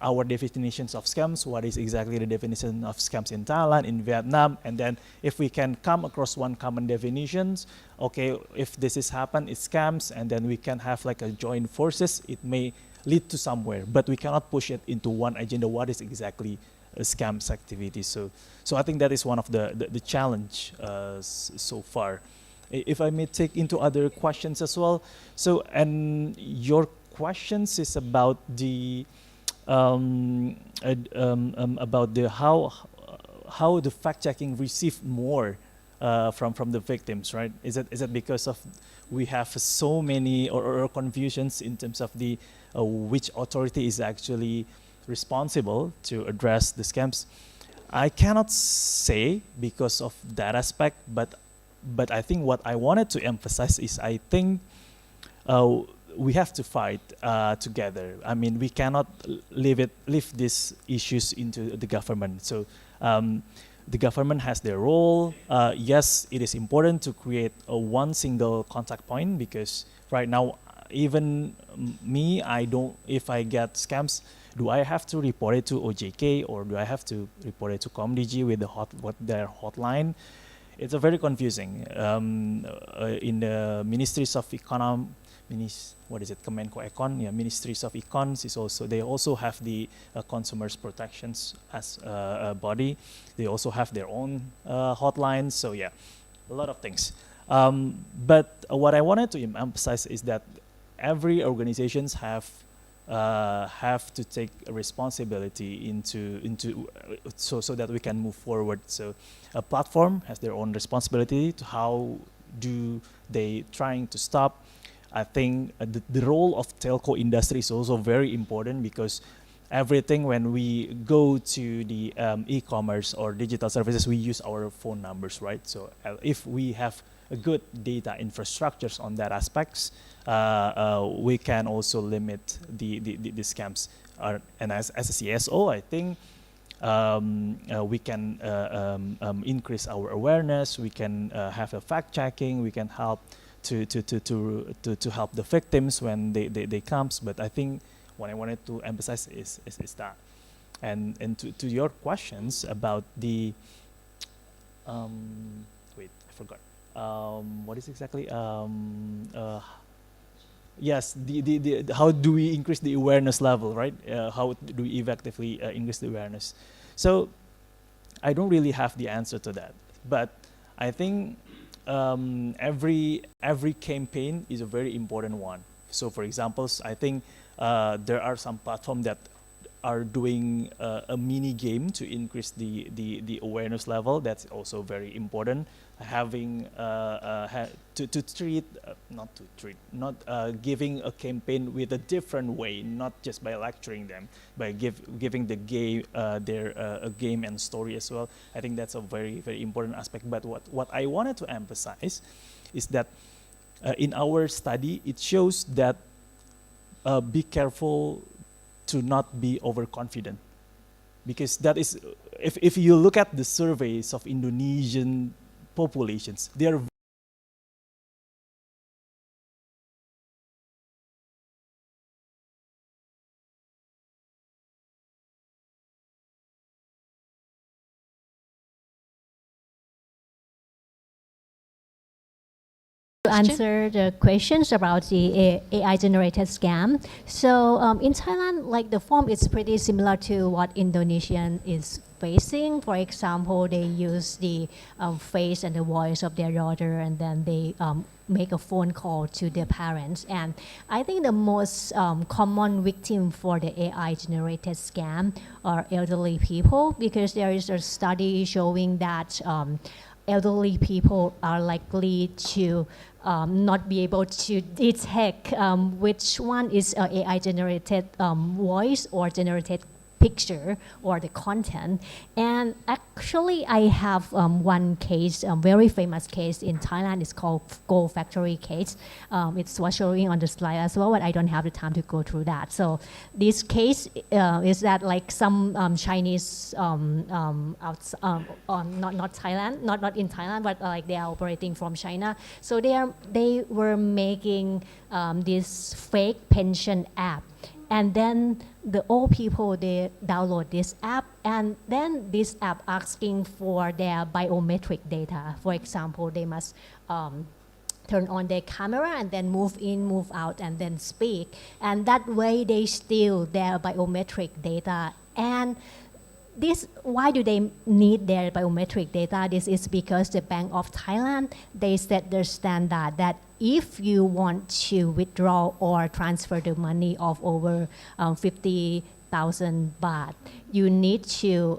B: our definitions of scams, what is exactly the definition of scams in Thailand, in Vietnam, and then if we can come across one common definitions, okay, if this is happen, it's scams, and then we can have like a joint forces, it may lead to somewhere, but we cannot push it into one agenda, what is exactly a scams activity. So I think that is one of the challenge so far. If I may take into other questions as well. So, and your questions is about the how the fact checking receive more from the victims, right? Is it because of we have so many or confusions in terms of the which authority is actually responsible to address the scams? I cannot say because of that aspect, but I think what I wanted to emphasize is I think we have to fight together. I mean, we cannot leave these issues into the government. So the government has their role. Yes, it is important to create one single contact point, because right now, even me, if I get scams, do I have to report it to OJK or do I have to report it to ComDG with their hotline? It's a very confusing. In the ministries of economy, Kemenko Econ, yeah, ministries of econs is also, they also have the consumers protections as a body. They also have their own hotlines. So yeah, a lot of things. But what I wanted to emphasize is that every organizations have to take a responsibility so that we can move forward. So a platform has their own responsibility to how do they trying to stop. I think the role of telco industry is also very important, because everything when we go to the e-commerce or digital services, we use our phone numbers, right? So if we have a good data infrastructures on that aspects, we can also limit the scams. And as a CSO, I think we can increase our awareness. We can have a fact checking. We can help to help the victims when they comes. But I think what I wanted to emphasize is that. And to your questions about the wait, I forgot. What is exactly yes, the how do we increase the awareness level, right? How do we effectively increase the awareness? So I don't really have the answer to that, but I think every campaign is a very important one. So for example, I think there are some platforms that are doing a mini game to increase the awareness level. That's also very important. Having giving a campaign with a different way, not just by lecturing them, by giving the game a game and story as well. I think that's a very, very important aspect. But what I wanted to emphasize is that in our study, it shows that be careful to not be overconfident, because that is, if you look at the surveys of Indonesian populations, they are
C: to answer the questions about the AI generated scam. So in Thailand, like the form is pretty similar to what Indonesian is facing. For example, they use the face and the voice of their daughter, and then they make a phone call to their parents. And I think the most common victim for the AI generated scam are elderly people, because there is a study showing that elderly people are likely to not be able to detect which one is AI generated voice or generated picture or the content. And actually I have one case, a very famous case in Thailand. It's called Go Factory case. It's what's showing on the slide as well, but I don't have the time to go through that. So this case is that like some Chinese not Thailand, not in Thailand, but like they are operating from China. So they were making this fake pension app. And then the old people, they download this app, and then this app asking for their biometric data. For example, they must turn on their camera and then move in, move out, and then speak. And that way they steal their biometric data. And this, why do they need their biometric data? This is because the Bank of Thailand, they set their standard that if you want to withdraw or transfer the money of over 50 100,000 baht. You need to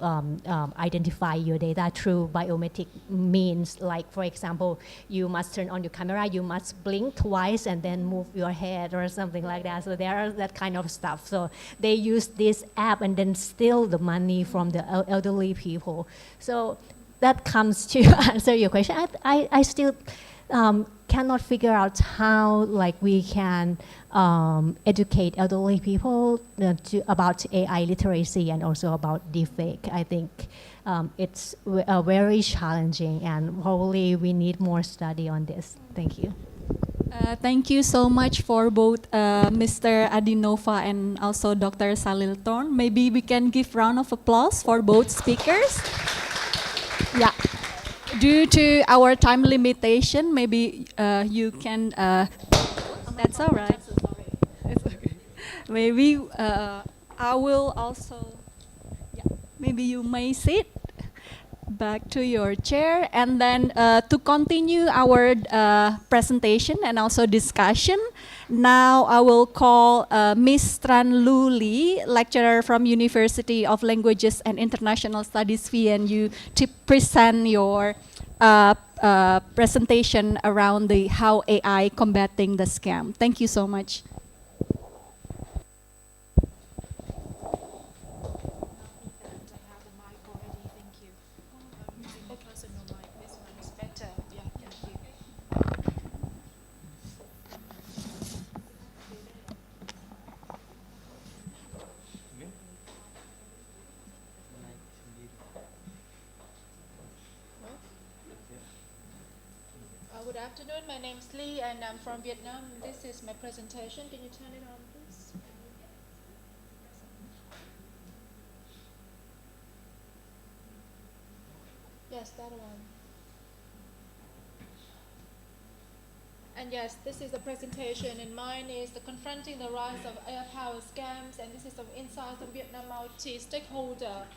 C: identify your data through biometric means. Like, for example, you must turn on your camera, you must blink twice and then move your head or something like that. So there are that kind of stuff. So they use this app and then steal the money from the elderly people. So that comes to answer your question. I still cannot figure out how we can educate elderly people about AI literacy and also about deepfake. I think it's very challenging, and probably we need more study on this. Thank you.
A: Thank you so much for both Mr. Adinova and also Dr. Saliltorn. Maybe we can give round of applause for both speakers. Yeah. Due to our time limitation, maybe you can. That's all right. It's okay. Maybe I will also. Yeah. Maybe you may sit back to your chair, and then to continue our presentation and also discussion. Now I will call Miss Tran Lee, lecturer from University of Languages and International Studies VNU, to present your presentation around how AI combating the scam. Thank you so much.
H: Good afternoon, my name is Lee and I'm from Vietnam. This is my presentation. Can you turn it on, please? Yes, that one. And yes, this is the presentation, and mine is the confronting the rise of AI power scams, and this is some insights of Vietnam multi-stakeholder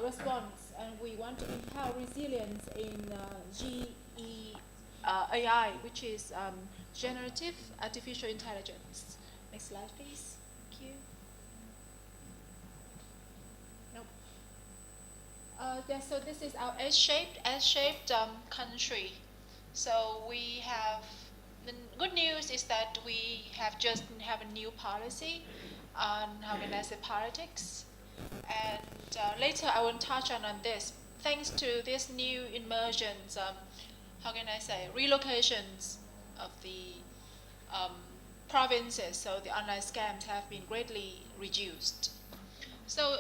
H: response, and we want to empower resilience in AI, which is generative artificial intelligence. Next slide, please. Thank you. Nope. Yes, so this is our S-shaped country. So we have, the good news is that we have just have a new policy on, how can I say, politics. And later I will touch on this. Thanks to this new emergence, how can I say, relocations of the provinces, so the online scams have been greatly reduced. So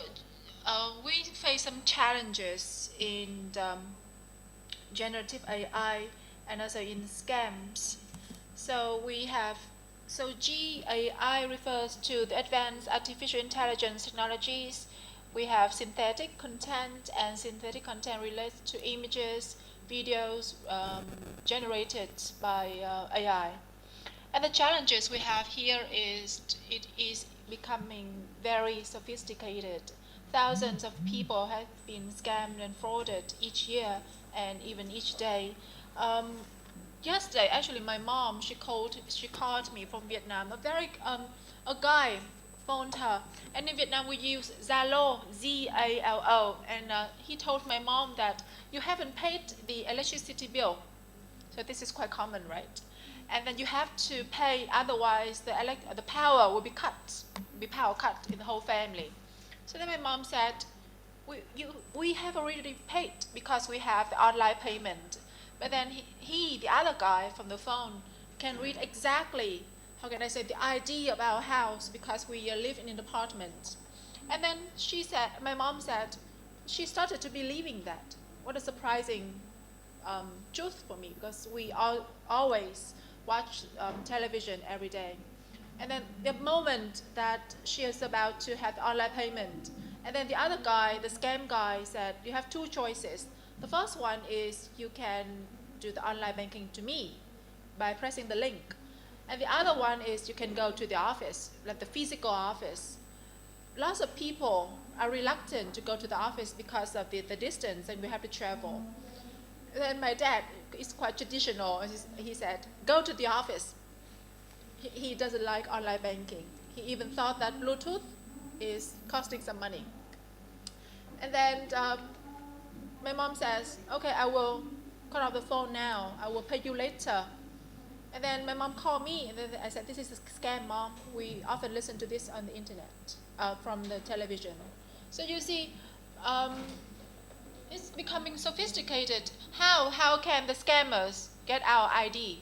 H: we face some challenges in generative AI and also in scams. So we have, so GAI refers to the advanced artificial intelligence technologies. We have synthetic content, and synthetic content relates to images, videos generated by AI. And the challenges we have here is it is becoming very sophisticated. Thousands of people have been scammed and frauded each year and even each day. Yesterday, actually, my mom, she called me from Vietnam. A guy phoned her, and in Vietnam we use Zalo, Z-A-L-O, and he told my mom that you haven't paid the electricity bill. So this is quite common, right? And then you have to pay, otherwise the power will be power cut in the whole family. So then my mom said, we have already paid because we have the online payment. But then the other guy from the phone, can read exactly, how can I say, the ID of our house because we live in an apartment. And then she said, my mom said, she started to believing that. What a surprising truth for me, because we always watch television every day. And then the moment that she is about to have the online payment, and then the other guy, the scam guy, said, you have two choices. The first one is you can do the online banking to me by pressing the link. And the other one is you can go to the office, like the physical office. Lots of people are reluctant to go to the office because of the distance and we have to travel. And then my dad is quite traditional. He said, go to the office. He doesn't like online banking. He even thought that Bluetooth is costing some money. And then my mom says, okay, I will cut off the phone now. I will pay you later. And then my mom called me, and then I said, this is a scam, Mom. We often listen to this on the internet, from the television. So you see, it's becoming sophisticated. How can the scammers get our ID?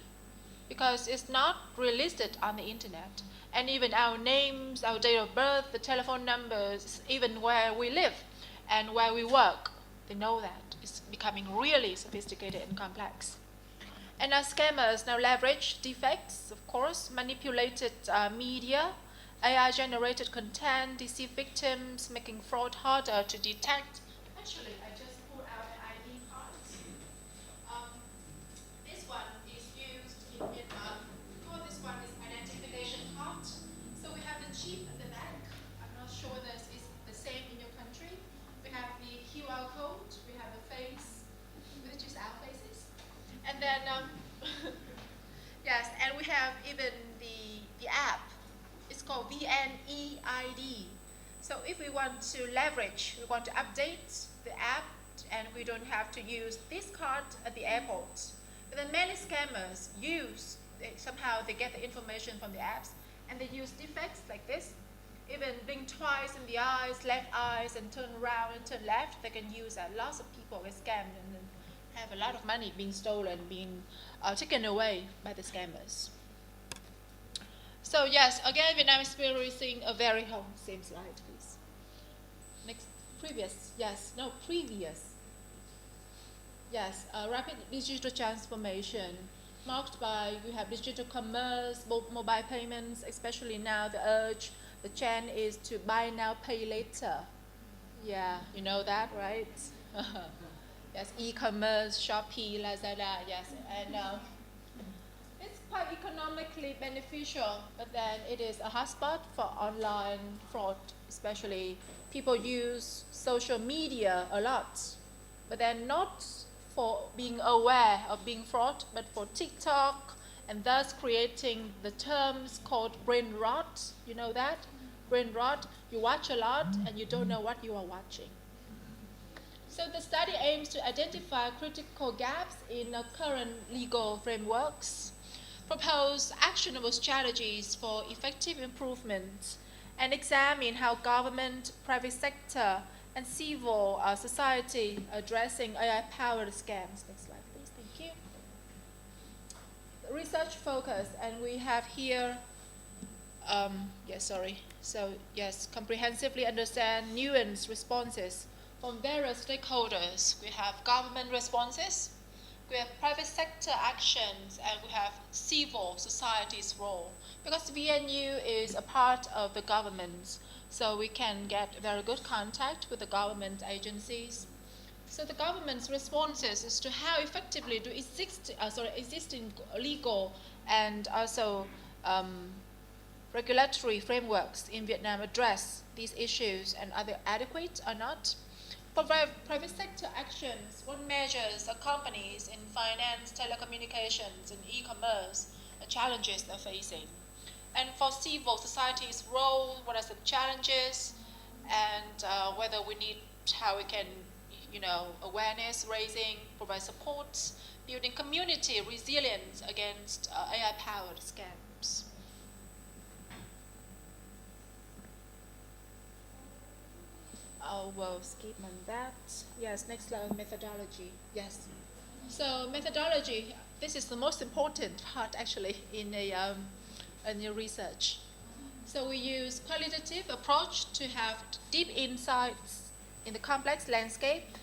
H: Because it's not listed on the internet. And even our names, our date of birth, the telephone numbers, even where we live and where we work, they know that. It's becoming really sophisticated and complex. And our scammers now leverage deepfakes, of course, manipulated media, AI-generated content, deceive victims, making fraud harder to detect. Actually, I just pulled out an ID card. This one is used in Vietnam. This one is identification card. So we have the chip at the back. I'm not sure this is the same in your country. We have the QR code. We have the face, which is our faces. And then, yes, and we have even the app. It's called VNEID. So if we want to leverage, we want to update the app, and we don't have to use this card at the airport. But then many scammers somehow they get the information from the apps, and they use defects like this. Even blink twice in the eyes, and turn around and turn left. They can use that. Lots of people get scammed and then have a lot of money being stolen, being taken away by the scammers. So yes, again, Vietnam is experiencing a very, same slide, please. Next, previous. Yes, rapid digital transformation marked by, we have digital commerce, mobile payments, especially now the trend is to buy now, pay later. Yeah, you know that, right? Yes, e-commerce, Shopee, Lazada, yes, and it's quite economically beneficial, but then it is a hotspot for online fraud, especially people use social media a lot, but then not for being aware of being fraud, but for TikTok, and thus creating the terms called brain rot. You know that? Brain rot, you watch a lot and you don't know what you are watching. So the study aims to identify critical gaps in current legal frameworks, propose actionable strategies for effective improvement, and examine how government, private sector, and civil society addressing AI-powered scams. Next slide, please. Thank you. Research focus, and we have here, comprehensively understand nuanced responses from various stakeholders. We have government responses, we have private sector actions, and we have civil society's role. Because VNU is a part of the government, so we can get very good contact with the government agencies. So the government's responses is to how effectively do existing legal and also regulatory frameworks in Vietnam address these issues, and are they adequate or not? For private sector actions, what measures are companies in finance, telecommunications, and e-commerce the challenges they're facing? And for civil society's role, what are the challenges, and whether we need, how we can, awareness raising, provide support, building community resilience against AI-powered scams. I will skip on that. Yes, next slide, methodology. Yes. So methodology, this is the most important part actually in your research. So we use qualitative approach to have deep insights in the complex landscape.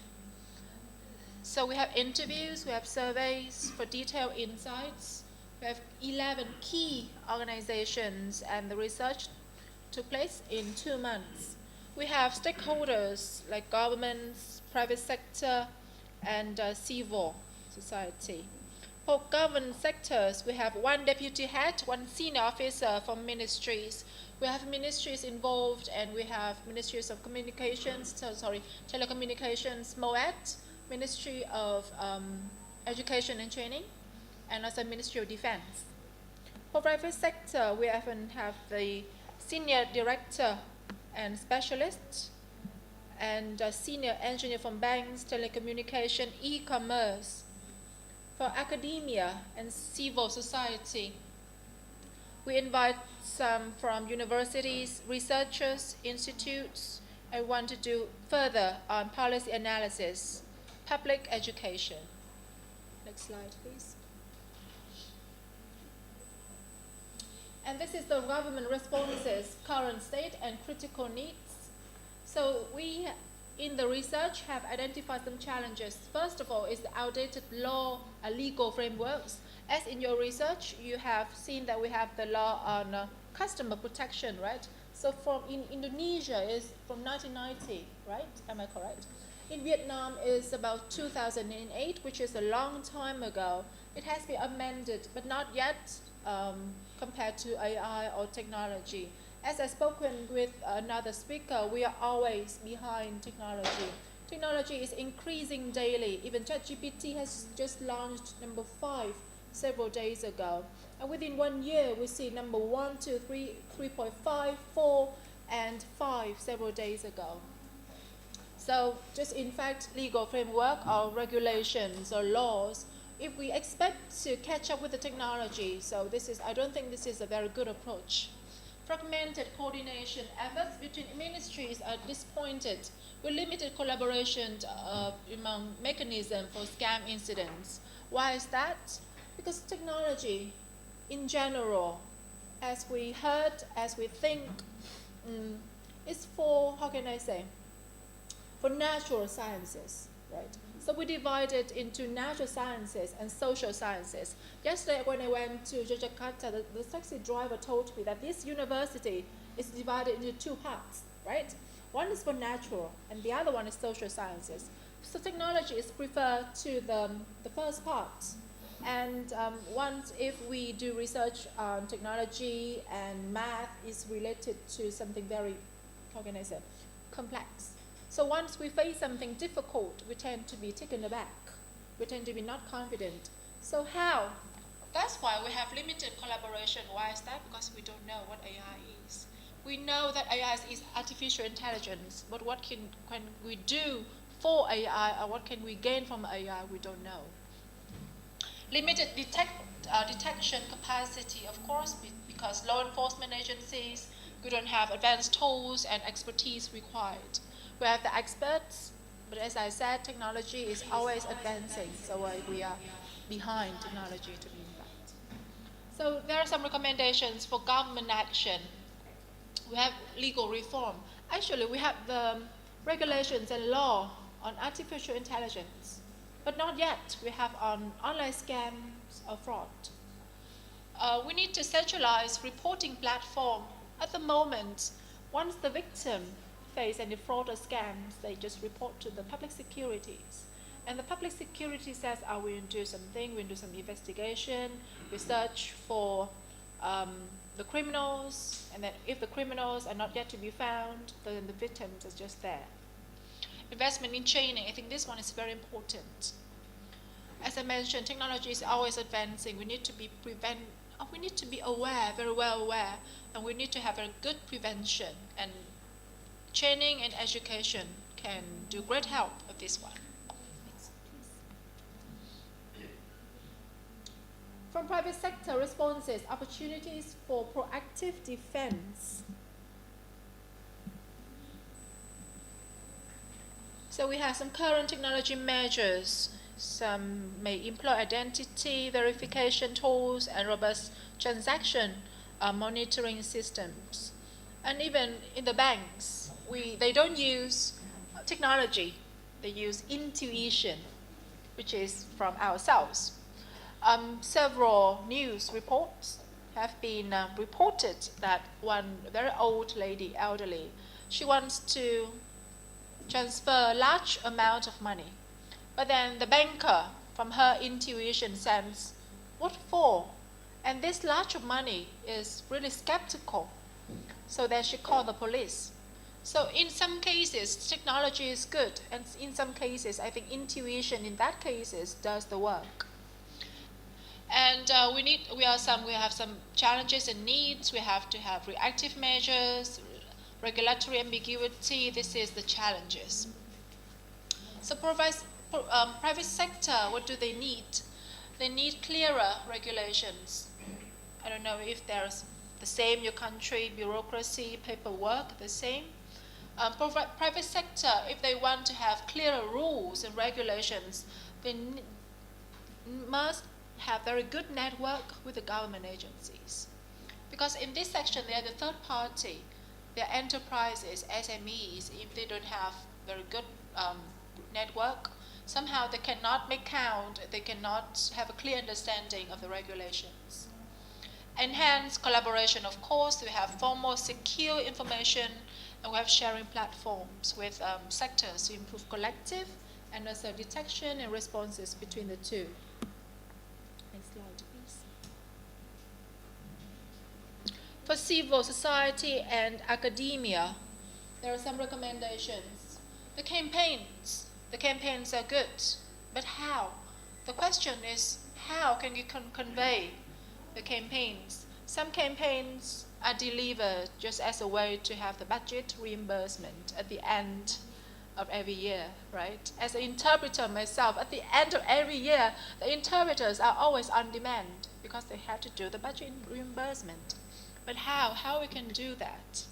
H: So we have interviews, we have surveys for detailed insights. We have 11 key organizations, and the research took place in 2 months. We have stakeholders like governments, private sector, and civil society. For government sectors, we have 1 deputy head, 1 senior officer from ministries. We have ministries involved, and we have ministries of communications, telecommunications, MOAT, Ministry of Education and Training, and also Ministry of Defense. For private sector, we often have the senior director and specialists, and senior engineer from banks, telecommunication, e-commerce, for academia and civil society. We invite some from universities, researchers, institutes, and want to do further on policy analysis, public education. Next slide, please. And this is the government responses, current state and critical needs. So we, in the research, have identified some challenges. First of all, is the outdated law and legal frameworks. As in your research, you have seen that we have the law on customer protection, right? So in Indonesia is from 1990, right? Am I correct? In Vietnam is about 2008, which is a long time ago. It has been amended, but not yet compared to AI or technology. As I spoken with another speaker, we are always behind technology. Technology is increasing daily. Even ChatGPT has just launched number 5 several days ago. And within 1 year, we see number 1, 2, 3, 3.5, 4, and 5 several days ago. So just in fact, legal framework or regulations or laws, if we expect to catch up with the technology, so I don't think this is a very good approach. Fragmented coordination efforts between ministries are disappointed with limited collaboration among mechanisms for scam incidents. Why is that? Because technology in general, as we heard, as we think, is for, how can I say, for natural sciences, right? So we divide it into natural sciences and social sciences. Yesterday when I went to Jakarta, the taxi driver told me that this university is divided into 2 parts, right? One is for natural and the other one is social sciences. So technology is preferred to the first part. And once if we do research on technology and math is related to something very, how can I say, complex. So once we face something difficult, we tend to be taken aback. We tend to be not confident. So how? That's why we have limited collaboration. Why is that? Because we don't know what AI is. We know that AI is artificial intelligence, but what can we do for AI or what can we gain from AI, we don't know. Limited detection capacity, of course, because law enforcement agencies, we don't have advanced tools and expertise required. We have the experts, but as I said, technology is always advancing, so we are behind technology to be fact. So there are some recommendations for government action. We have legal reform. Actually, we have the regulations and law on artificial intelligence, but not yet. We have on online scams or fraud. We need to centralize reporting platform. At the moment, once the victim face any fraud or scams, they just report to the public securities. And the public security says, we will do something, we'll do some investigation, we search for the criminals, and then if the criminals are not yet to be found, then the victims are just there. Investment in training, I think this one is very important. As I mentioned, technology is always advancing. We need to be we need to be aware, very well aware, and we need to have a good prevention, and training and education can do great help with this one. Next, please. From private sector responses, opportunities for proactive defense. So we have some current technology measures. Some may employ identity verification tools and robust transaction monitoring systems. And even in the banks, they don't use technology, they use intuition, which is from ourselves. Several news reports have been reported that one very old lady, elderly, she wants to transfer large amount of money. But then the banker, from her intuition, says, what for? And this large of money is really skeptical. So then she called the police. So in some cases, technology is good. And in some cases, I think intuition in that cases does the work. And we have some challenges and needs. We have to have reactive measures, regulatory ambiguity, this is the challenges. So private sector, what do they need? They need clearer regulations. I don't know if there's the same in your country, bureaucracy, paperwork, the same. Private sector, if they want to have clearer rules and regulations, they must have very good network with the government agencies. Because in this section, they are the third party. They are enterprises, SMEs. If they don't have very good network, somehow they cannot make count, they cannot have a clear understanding of the regulations. Enhanced collaboration, of course, we have far more secure information, and we have sharing platforms with sectors to improve collective and also detection and responses between the two. Next slide, please. For civil society and academia, there are some recommendations. The campaigns are good, but how? The question is, how can you convey the campaigns? Some campaigns are delivered just as a way to have the budget reimbursement at the end of every year, right? As an interpreter myself, at the end of every year, the interpreters are always on demand because they have to do the budget reimbursement. But how we can do that?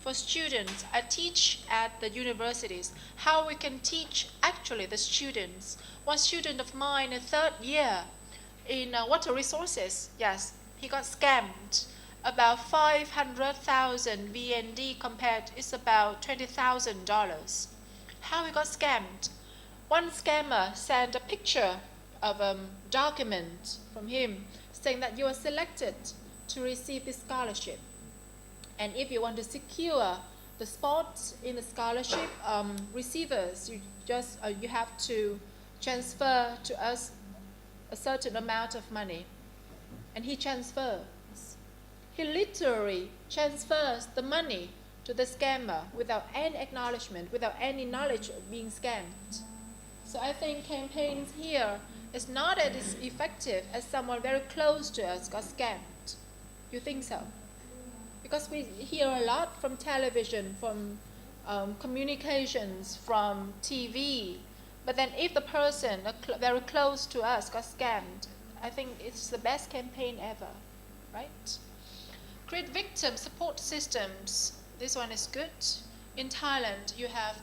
H: For students, I teach at the universities, how we can teach actually the students. One student of mine in third year in water resources, yes, he got scammed. About 500,000 VND compared, it's about $20,000. How he got scammed? One scammer sent a picture of a document from him saying that you are selected to receive this scholarship. And if you want to secure the spot in the scholarship, receivers, you have to transfer to us a certain amount of money. And he transfers. He literally transfers the money to the scammer without any acknowledgement, without any knowledge of being scammed. So I think campaigns here is not as effective as someone very close to us got scammed. You think so? Because we hear a lot from television, from communications, from TV. But then if the person very close to us got scammed, I think it's the best campaign ever, right? Create victim support systems. This one is good. In Thailand, you have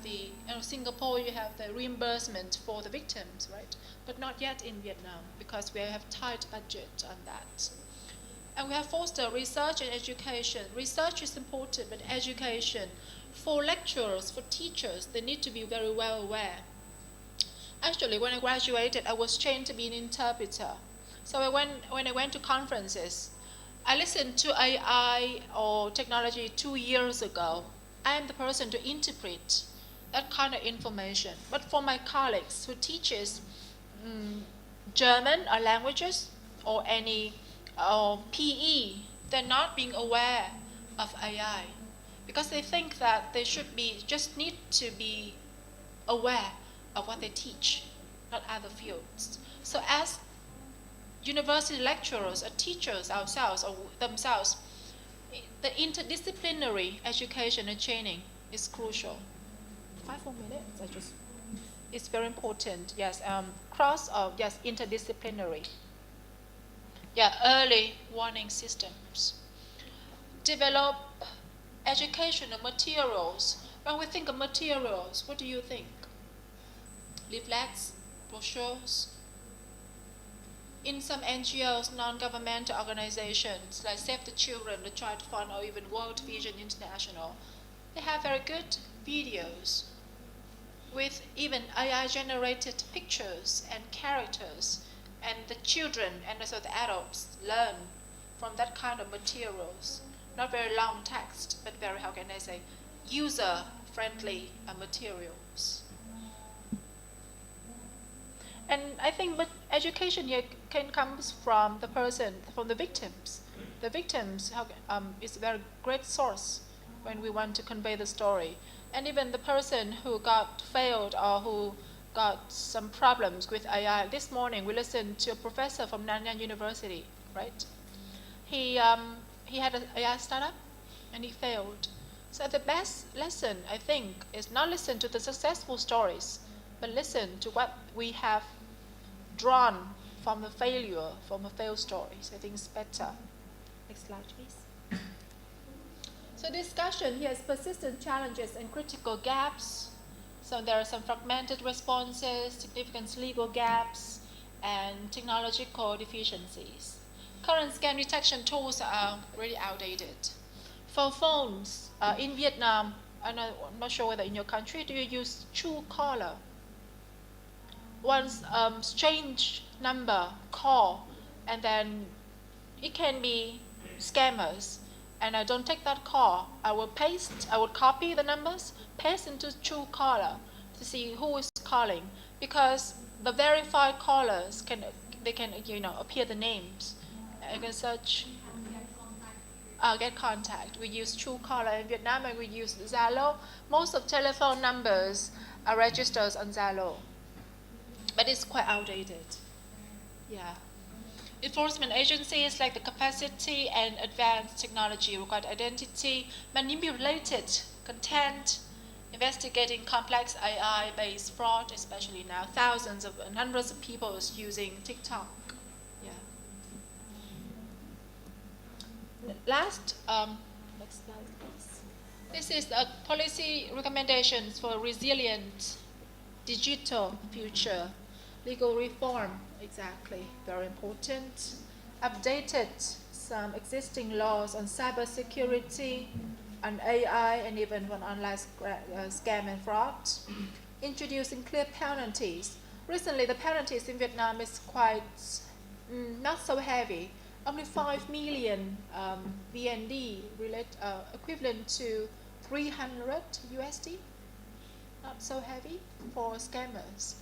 H: Singapore, you have the reimbursement for the victims, right? But not yet in Vietnam because we have tight budget on that. And we have fostered research and education. Research is important, but education. For lecturers, for teachers, they need to be very well aware. Actually, when I graduated, I was trained to be an interpreter. So when I went to conferences, I listened to AI or technology 2 years ago. I am the person to interpret that kind of information. But for my colleagues who teaches German or languages or any PE, they're not being aware of AI because they think that they just need to be aware of what they teach, not other fields. So as university lecturers or teachers ourselves or themselves, the interdisciplinary education and training is crucial. 5 more minutes, it's very important, yes, interdisciplinary. Yeah, early warning systems. Develop educational materials. When we think of materials, what do you think? Leaflets, brochures. In some NGOs, non-governmental organizations like Save the Children, the Child Fund, or even World Vision International, they have very good videos with even AI-generated pictures and characters, and the children and also the adults learn from that kind of materials. Not very long text, but very, how can I say, user-friendly materials. And I think education here can come from the person, from the victims. The victims is a very great source when we want to convey the story. And even the person who got failed or who got some problems with AI. This morning we listened to a professor from Nanyang University, right? He had an AI startup and he failed. So the best lesson, I think, is not listen to the successful stories, but listen to what we have drawn from the failure, from the failed stories. I think it's better. Next slide, please. So discussion here is persistent challenges and critical gaps. So there are some fragmented responses, significant legal gaps, and technological deficiencies. Current scam detection tools are really outdated. For phones, in Vietnam, I'm not sure whether in your country, do you use Truecaller? Once strange number call, and then it can be scammers, and I don't take that call. I will copy the numbers, paste into Truecaller to see who is calling, because the verified callers can appear the names. I can search. Get contact. We use Truecaller in Vietnam, and we use Zalo. Most of telephone numbers are registered on Zalo, but it's quite outdated. Yeah. Enforcement agencies lack the capacity and advanced technology required identity, manipulated content, investigating complex AI-based fraud, especially now thousands and hundreds of people is using TikTok. Last, next slide, please. This is the policy recommendations for resilient digital future. Legal reform, exactly, very important. Updated some existing laws on cybersecurity, on AI, and even on online scam and fraud. Introducing clear penalties. Recently, the penalties in Vietnam is quite not so heavy. Only 5 million VND, equivalent to 300 USD. Not so heavy for scammers.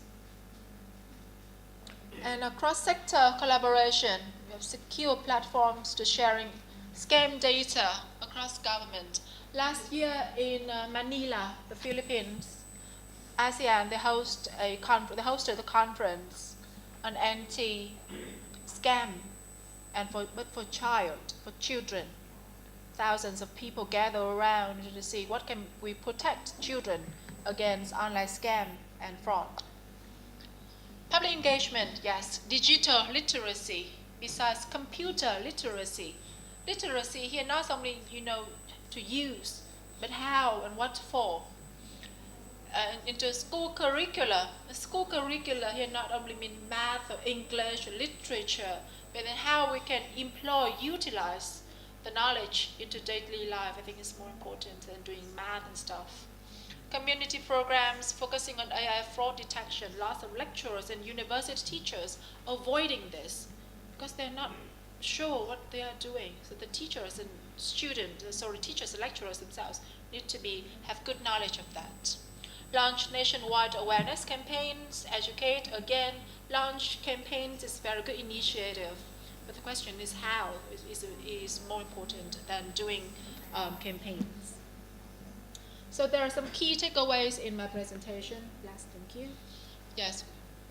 H: And cross-sector collaboration. We have secure platforms to sharing scam data across government. Last year in Manila, the Philippines, ASEAN, they hosted the conference on anti-scam. And for children, thousands of people gather around to see what can we protect children against online scam and fraud. Public engagement, yes, digital literacy, besides computer literacy. Literacy here not only to use, but how and what for. Into school curricula. The school curricula here not only mean math or English or literature, but then how we can utilize the knowledge into daily life. I think is more important than doing math and stuff. Community programs focusing on AI fraud detection. Lots of lecturers and university teachers avoiding this because they're not sure what they are doing. So the teachers and teachers and lecturers themselves need to have good knowledge of that. Launch nationwide awareness campaigns, educate again. Launch campaigns is a very good initiative, but the question is how is more important than doing campaigns. So there are some key takeaways in my presentation. Yes, thank you. Yes,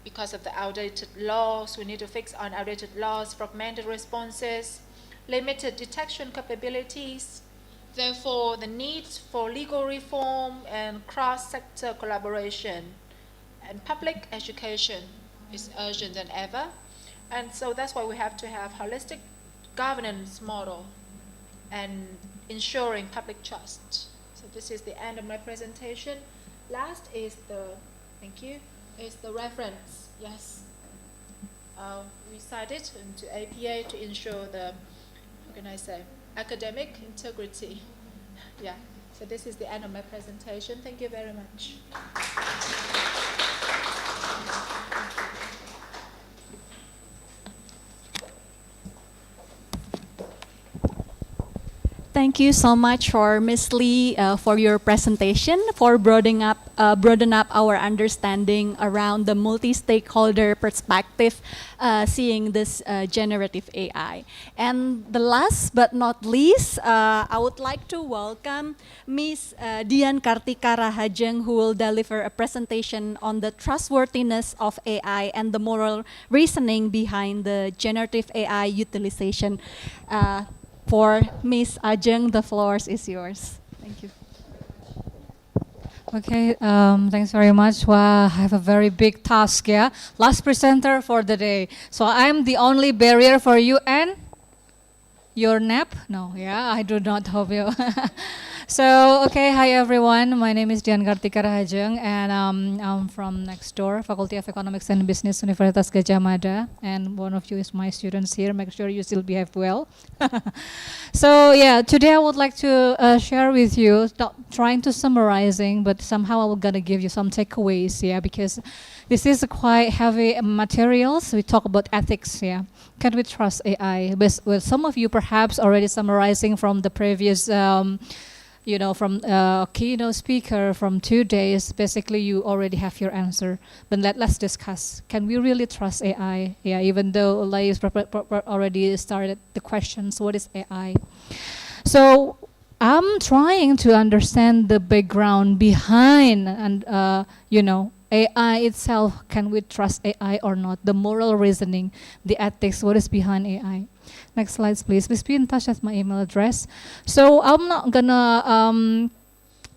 H: because of the outdated laws, we need to fix on outdated laws, fragmented responses, limited detection capabilities. Therefore, the need for legal reform and cross-sector collaboration and public education is urgent than ever. And so that's why we have to have holistic governance model and ensuring public trust. So this is the end of my presentation. Last is the reference. Yes. We cite it into APA to ensure the, academic integrity. Yeah, so this is the end of my presentation. Thank you very much.
A: Thank you so much for Ms. Lee for your presentation, for broaden up our understanding around the multi-stakeholder perspective, seeing this generative AI. And the last but not least, I would like to welcome Ms. Dian Kartika Rahajeng, who will deliver a presentation on the trustworthiness of AI and the moral reasoning behind the generative AI utilization. For Ms. Ajeng, the floor is yours. Thank you.
I: Okay, thanks very much. Wow, I have a very big task, yeah. Last presenter for the day. So I'm the only barrier for you and your nap? No, yeah, I do not hope you. So, okay, hi everyone. My name is Dian Kartika Rahajeng, and I'm from next door, Faculty of Economics and Business, Universitas Gadjah Mada. And one of you is my students here. Make sure you still behave well. So, yeah, today I would like to share with you, not trying to summarizing, but somehow I'm gonna give you some takeaways, yeah, because this is quite heavy materials. We talk about ethics, yeah. Can we trust AI? Well, some of you perhaps already summarizing from the previous, you know, from keynote speaker from 2 days. Basically, you already have your answer. But let's discuss. Can we really trust AI? Yeah, even though Lais already started the questions. What is AI? So I'm trying to understand the background behind and you know, AI itself. Can we trust AI or not? The moral reasoning, the ethics, what is behind AI? Next slides, please. Please be in touch with my email address. So I'm not gonna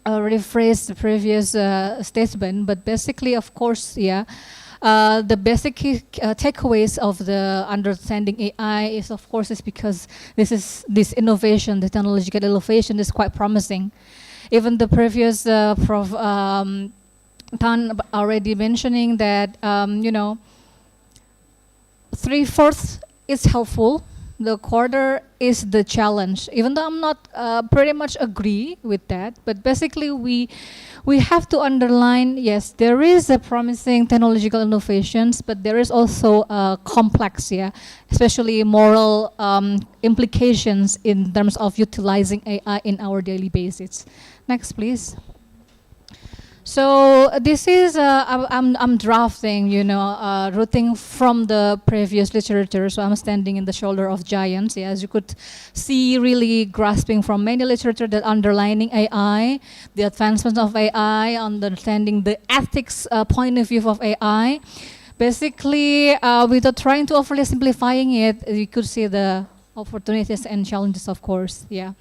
I: rephrase the previous statement, but basically, of course, yeah, the basic takeaways of the understanding AI is, of course, is because this innovation, the technological innovation, is quite promising. Even the previous Prof. Tan already mentioning that you know, 3/4 is helpful. The quarter is the challenge. Even though I'm not pretty much agree with that, but basically we have to underline, yes, there is a promising technological innovations, but there is also complex, yeah, especially moral implications in terms of utilizing AI in our daily basis. Next, please. So this is I'm drafting, you know, rooting from the previous literature. So I'm standing in the shoulder of giants. Yeah, as you could see, really grasping from many literature that underlining AI, the advancement of AI, understanding the ethics point of view of AI. Basically, without trying to overly simplifying it, you could see the opportunities and challenges, of course. Yeah.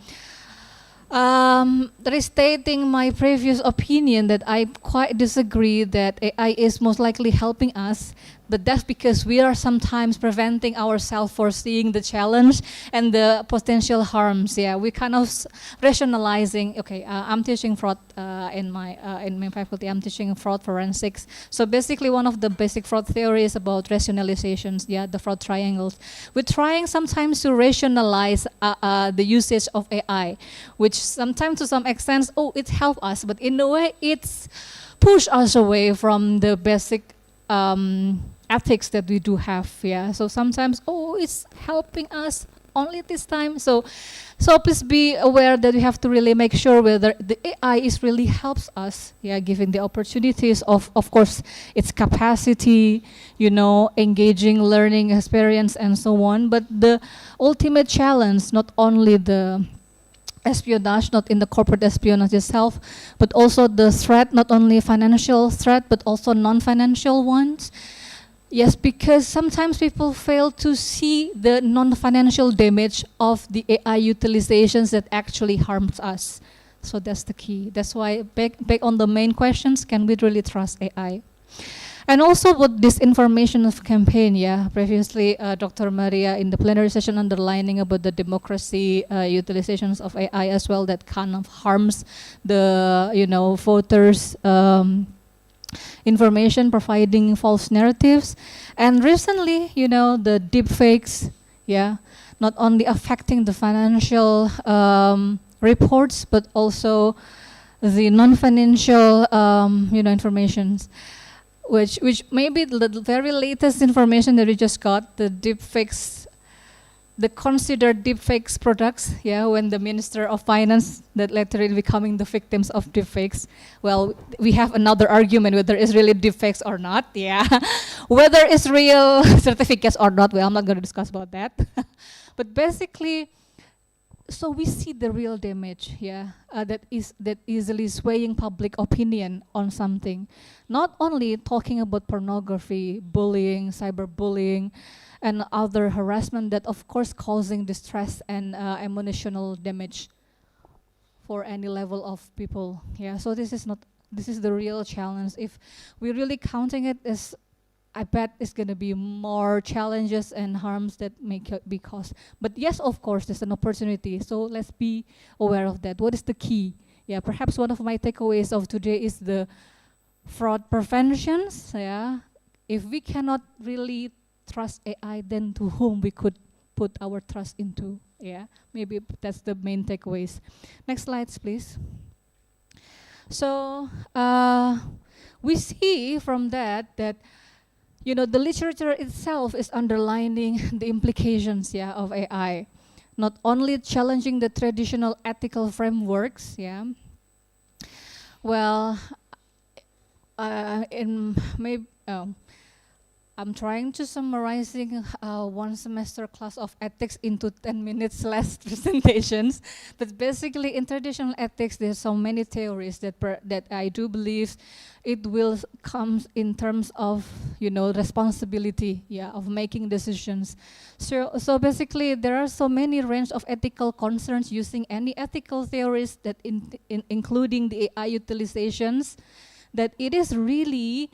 I: Restating my previous opinion that I quite disagree that AI is most likely helping us, but that's because we are sometimes preventing ourselves for seeing the challenge and the potential harms. Yeah, we kind of rationalizing. Okay, I'm teaching fraud in my faculty. I'm teaching fraud forensics. So basically, one of the basic fraud theories about rationalizations. Yeah, the fraud triangles. We're trying sometimes to rationalize the usage of AI, which sometimes to some extent, oh, it helps us, but in a way, it's push us away from the basic ethics that we do have. Yeah, so sometimes, oh, it's helping us only this time. So please be aware that we have to really make sure whether the AI is really helps us. Yeah, given the opportunities of course its capacity, you know, engaging learning experience and so on. But the ultimate challenge, not only the espionage, not in the corporate espionage itself, but also the threat, not only financial threat, but also non-financial ones. Yes, because sometimes people fail to see the non-financial damage of the AI utilizations that actually harms us. So that's the key. That's why back on the main questions, can we really trust AI? And also with disinformation of campaign, yeah, previously Dr. Maria in the plenary session underlining about the democracy utilizations of AI as well, that kind of harms the, you know, voters' information, providing false narratives. And recently, you know, the deepfakes, yeah, not only affecting the financial reports, but also the non-financial, you know, informations. Which maybe the very latest information that we just got, the deepfakes, the considered deepfakes products, yeah, when the Minister of Finance that literally becoming the victims of deepfakes. Well, we have another argument whether it's really deepfakes or not, yeah. Whether it's real certificates or not, well, I'm not going to discuss about that. But basically, so we see the real damage, yeah, that easily swaying public opinion on something. Not only talking about pornography, bullying, cyberbullying, and other harassment that of course causing distress and emotional damage for any level of people. Yeah, so this is not This is the real challenge. If we're really counting it as, I bet it's going to be more challenges and harms that may be caused. But yes, of course, there's an opportunity. So let's be aware of that. What is the key? Yeah, perhaps one of my takeaways of today is the fraud preventions. Yeah, if we cannot really trust AI, then to whom we could put our trust into? Yeah, maybe that's the main takeaways. Next slides, please. So we see from that the literature itself is underlining the implications, of AI, not only challenging the traditional ethical frameworks, Well, I'm trying to summarizing one semester class of ethics into 10 minutes less presentations. But basically, in traditional ethics, there's so many theories that I do believe it will come in terms of responsibility, of making decisions. So basically, there are so many range of ethical concerns using any ethical theories that including the AI utilizations, that it is really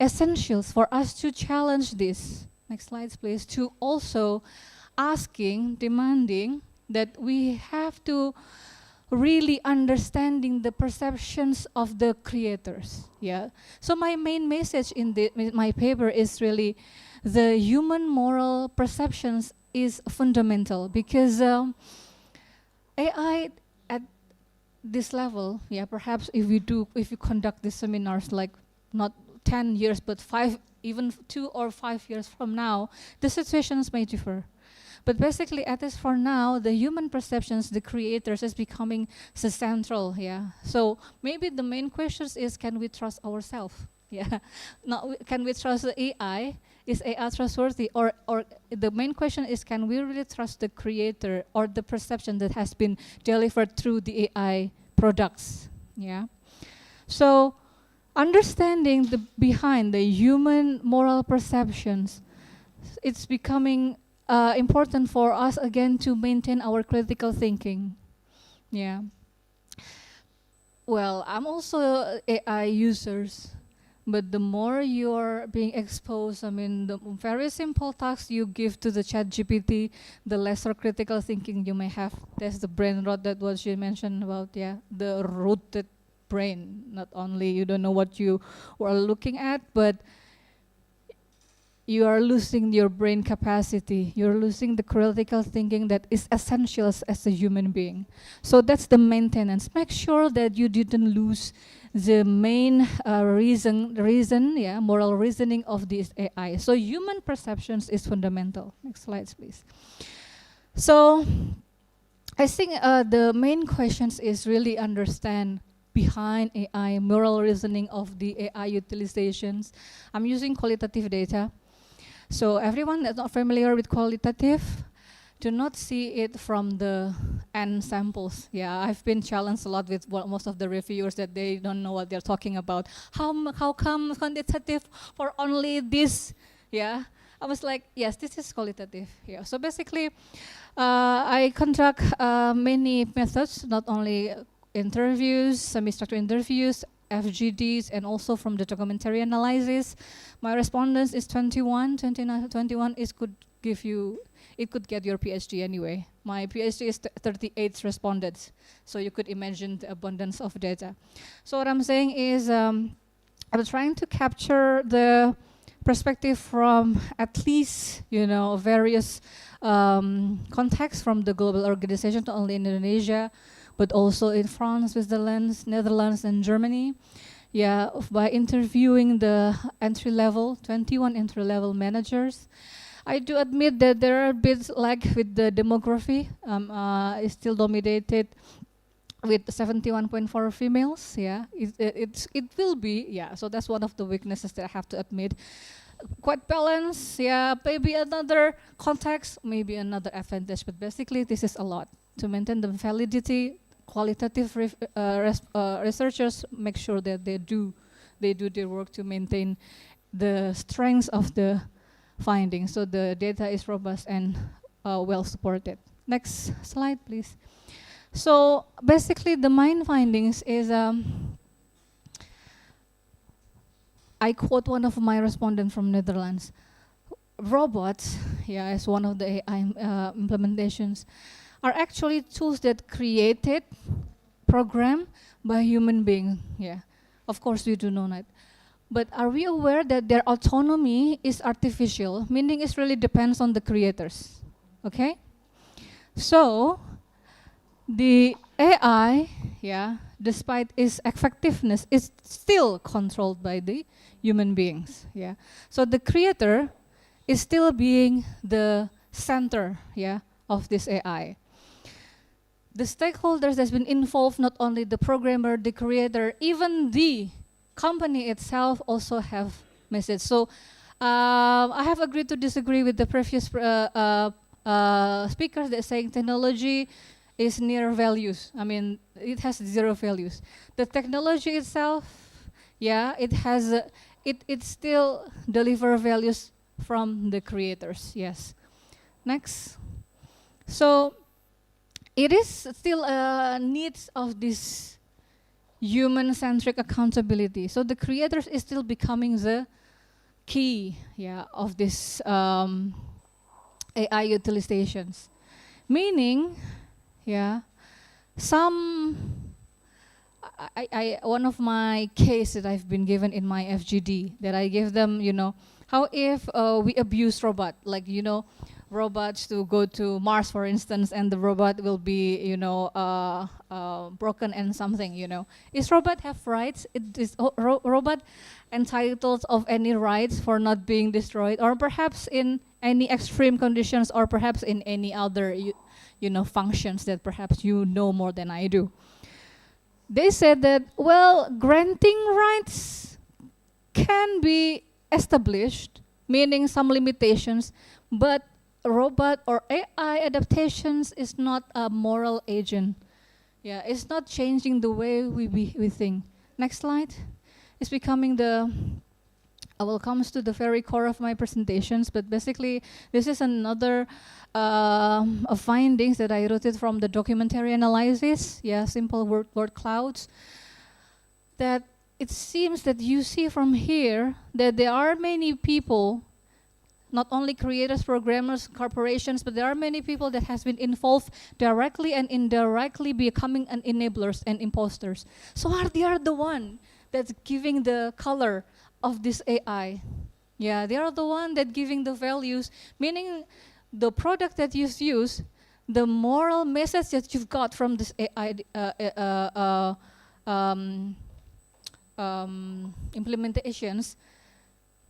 I: essentials for us to challenge this. Next slides, please. To also demanding that we have to really understanding the perceptions of the creators. So my main message in my paper is really the human moral perceptions is fundamental, because AI at this level, perhaps if you conduct these seminars like not 10 years, but 5, even 2 or 5 years from now, the situations may differ. But basically, at least for now, the human perceptions, the creators, is becoming the central. So maybe the main question is, can we trust ourselves? Can we trust the AI? Is AI trustworthy? Or the main question is, can we really trust the creator or the perception that has been delivered through the AI products? So understanding behind the human moral perceptions, it's becoming important for us again to maintain our critical thinking. Well, I'm also AI users, but the more you're being exposed, the very simple tasks you give to the ChatGPT, the lesser critical thinking you may have. That's the brain rot that was you mentioned about, the rooted brain. Not only you don't know what you are looking at, but you are losing your brain capacity. You're losing the critical thinking that is essential as a human being. So that's the maintenance. Make sure that you didn't lose the main moral reasoning of this AI. So human perceptions is fundamental. Next slides, please. So I think the main questions is really understand behind AI, moral reasoning of the AI utilizations. I'm using qualitative data. So everyone that's not familiar with qualitative, do not see it from the N samples. I've been challenged a lot with most of the reviewers that they don't know what they're talking about. How come quantitative for only this? I was like, yes, this is qualitative. So basically, I conduct many methods, not only interviews, semi-structured interviews, FGDs, and also from the documentary analysis. My respondents is 21 could get your PhD anyway. My PhD is 38 respondents, so you could imagine the abundance of data. So what I'm saying is, I'm trying to capture the perspective from at least various contexts from the global organization, not only in Indonesia, but also in France, Switzerland, Netherlands, and Germany. By interviewing the 21 entry-level managers. I do admit that there are bits like with the demography, it's still dominated with 71.4 females. It will be, so that's one of the weaknesses that I have to admit. Quite balanced, maybe another context, maybe another advantage, but basically this is a lot. To maintain the validity, qualitative researchers make sure that they do their work to maintain the strengths of the findings, so the data is robust and well supported. Next slide, please. So basically, the main findings is I quote one of my respondents from Netherlands. Robots, as one of the AI implementations, are actually tools that created, programmed by human beings. Yeah, of course we do know that. But are we aware that their autonomy is artificial, meaning it really depends on the creators? Okay? So, the AI, despite its effectiveness, is still controlled by the human beings. Yeah. So the creator is still being the center, of this AI. The stakeholders that's been involved, not only the programmer, the creator, even the company itself also have message. So I have agreed to disagree with the previous speakers that saying technology is near values. I mean, it has 0 values. The technology itself, it has, it still deliver values from the creators, yes. Next. So, it is still a needs of this human-centric accountability. So the creators is still becoming the key, of this AI utilizations. Meaning, some, one of my case that I've been given in my FGD, that I give them, how if we abuse robot, like, robots to go to Mars, for instance, and the robot will be, broken and something, Is robot have rights? Is robot entitled of any rights for not being destroyed? Or perhaps in any extreme conditions, or perhaps in any other, functions that perhaps you know more than I do. They said that, well, granting rights can be established, meaning some limitations, but robot or AI adaptations is not a moral agent. It's not changing the way we think. Next slide. It's becoming the, I will come to the very core of my presentations, but basically this is another of findings that I wrote it from the documentary analysis, simple word clouds, that it seems that you see from here that there are many people, not only creators, programmers, corporations, but there are many people that has been involved directly and indirectly becoming an enablers and imposters. So they are the one that's giving the color of this AI. They are the one that giving the values, meaning the product that you use, the moral message that you've got from this AI implementations,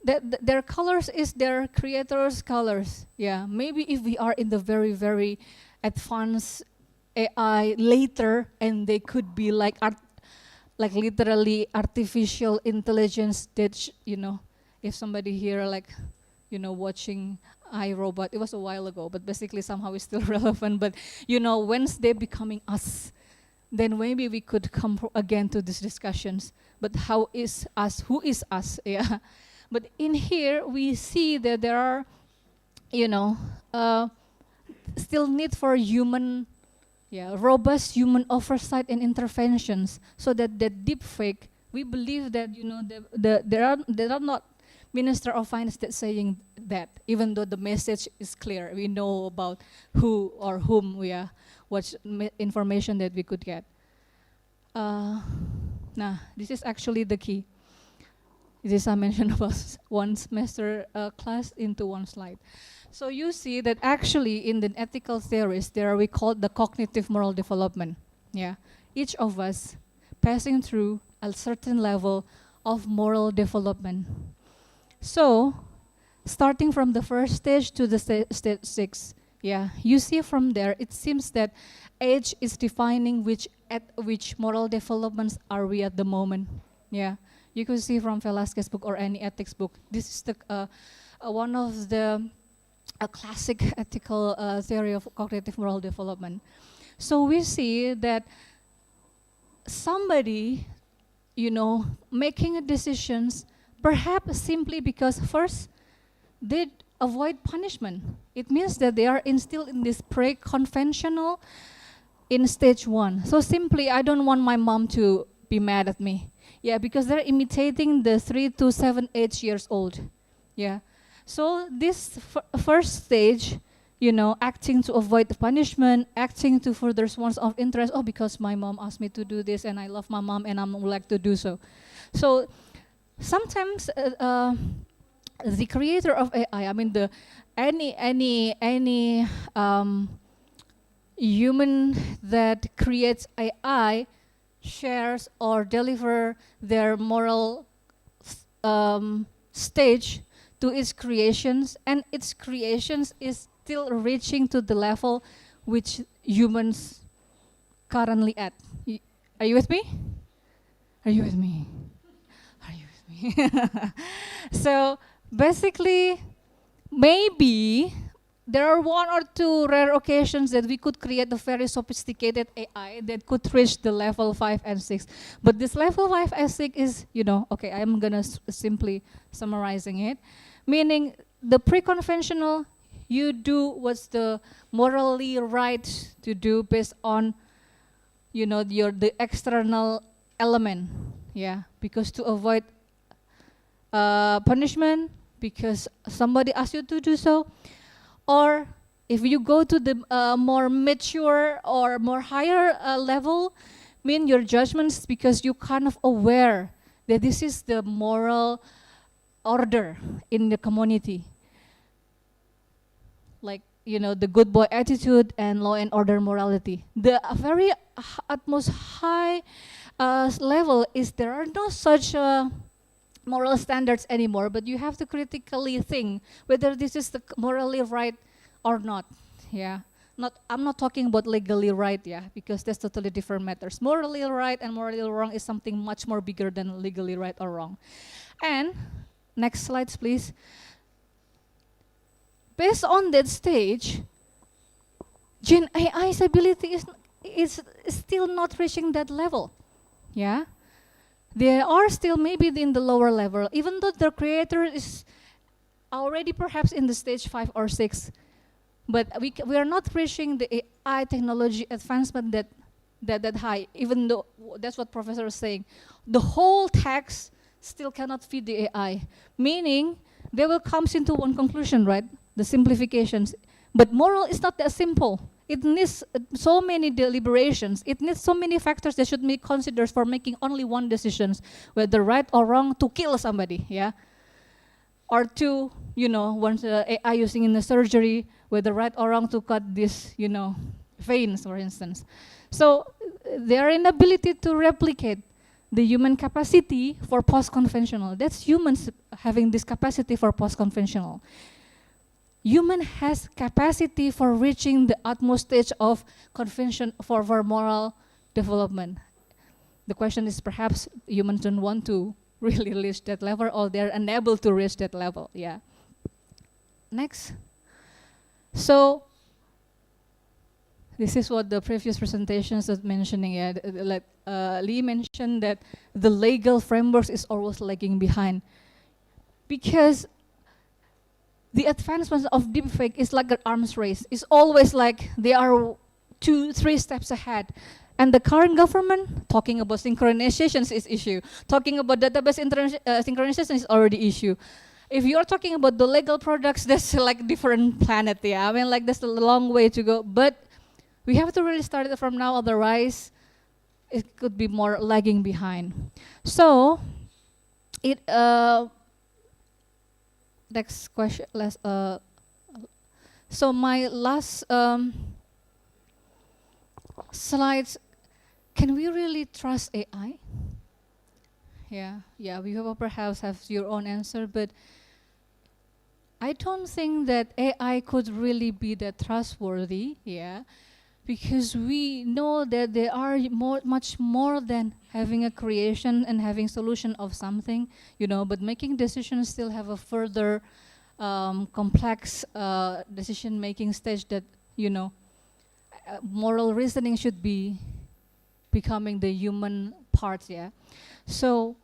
I: that their colors is their creators' colors. Maybe if we are in the very, very advanced AI later, and they could be like literally artificial intelligence that, if somebody here watching iRobot, it was a while ago, but basically somehow it's still relevant. But, once they're becoming us, then maybe we could come again to these discussions. But how is us? Who is us? But in here, we see that there are, still need for human, robust human oversight and interventions, so that the deepfake, we believe that, there are not Minister of Finance that's saying that, even though the message is clear. We know about who or whom what information that we could get. This is actually the key. This I mentioned about one semester class into one slide. So you see that actually in the ethical theories, we call the cognitive moral development. Each of us passing through a certain level of moral development. So, starting from the first stage to the stage 6, you see from there, it seems that age is defining at which moral developments are we at the moment. You could see from Velasquez's book or any ethics book. This is the one of the classic ethical theory of cognitive moral development. So we see that somebody, making decisions, perhaps simply because first they avoid punishment. It means that they are instilled in this pre-conventional in stage 1. So simply, I don't want my mom to be mad at me. Yeah, because they're imitating the 3 to 7, 8 years old. Yeah. So this first stage, you know, acting to avoid the punishment, acting to further one's of interest. Oh, because my mom asked me to do this, and I love my mom, and I would like to do so. So sometimes the creator of AI, I mean, any human that creates AI shares or deliver their moral stage to its creations, and its creations is still reaching to the level which humans currently at. Are you with me? Are you with me? Are you with me? So basically, maybe there are 1 or 2 rare occasions that we could create a very sophisticated AI that could reach the level 5 and 6. But this level 5 and 6 is, you know, okay, I'm gonna simply summarizing it. Meaning the pre-conventional, you do what's the morally right to do based on, you know, the external element. Yeah, because to avoid punishment, because somebody asked you to do so. Or if you go to the more mature or more higher level, mean your judgments because you kind of aware that this is the moral order in the community. Like, you know, the good boy attitude and law and order morality. The very utmost high level is there are no such moral standards anymore, but you have to critically think whether this is the morally right or not. Yeah, I'm not talking about legally right, yeah, because that's totally different matters. Morally right and morally wrong is something much more bigger than legally right or wrong. And next slides, please. Based on that stage, GenAI's ability is still not reaching that level. Yeah. They are still maybe in the lower level, even though the creator is already perhaps in the stage 5 or 6. But we are not reaching the AI technology advancement that high, even though that's what professor is saying. The whole text still cannot feed the AI, meaning they will come into one conclusion, right? The simplifications. But moral is not that simple. It needs so many deliberations. It needs so many factors that should be considered for making only one decision, whether right or wrong to kill somebody, yeah? Or to, you know, once AI using in the surgery, whether right or wrong to cut this, you know, veins, for instance. So their inability to replicate the human capacity for post-conventional. That's humans having this capacity for post-conventional. Human has capacity for reaching the utmost stage of convention for moral development. The question is perhaps humans don't want to really reach that level, or they're unable to reach that level. Yeah. Next. So this is what the previous presentations was mentioning. Yeah, like Lee mentioned that the legal frameworks is always lagging behind, because the advancement of deepfake is like an arms race. It's always like they are 2-3 steps ahead. And the current government, talking about synchronizations is issue. Talking about database synchronization is already issue. If you're talking about the legal products, that's like different planet, yeah. I mean, like that's a long way to go. But we have to really start it from now, otherwise it could be more lagging behind. So, next question. So my last slides. Can we really trust AI? Yeah, we will perhaps have your own answer, but I don't think that AI could really be that trustworthy. Yeah, because we know that they are much more than having a creation and having solution of something, you know, but making decisions still have a further complex decision-making stage that, you know, moral reasoning should be becoming the human part, yeah. So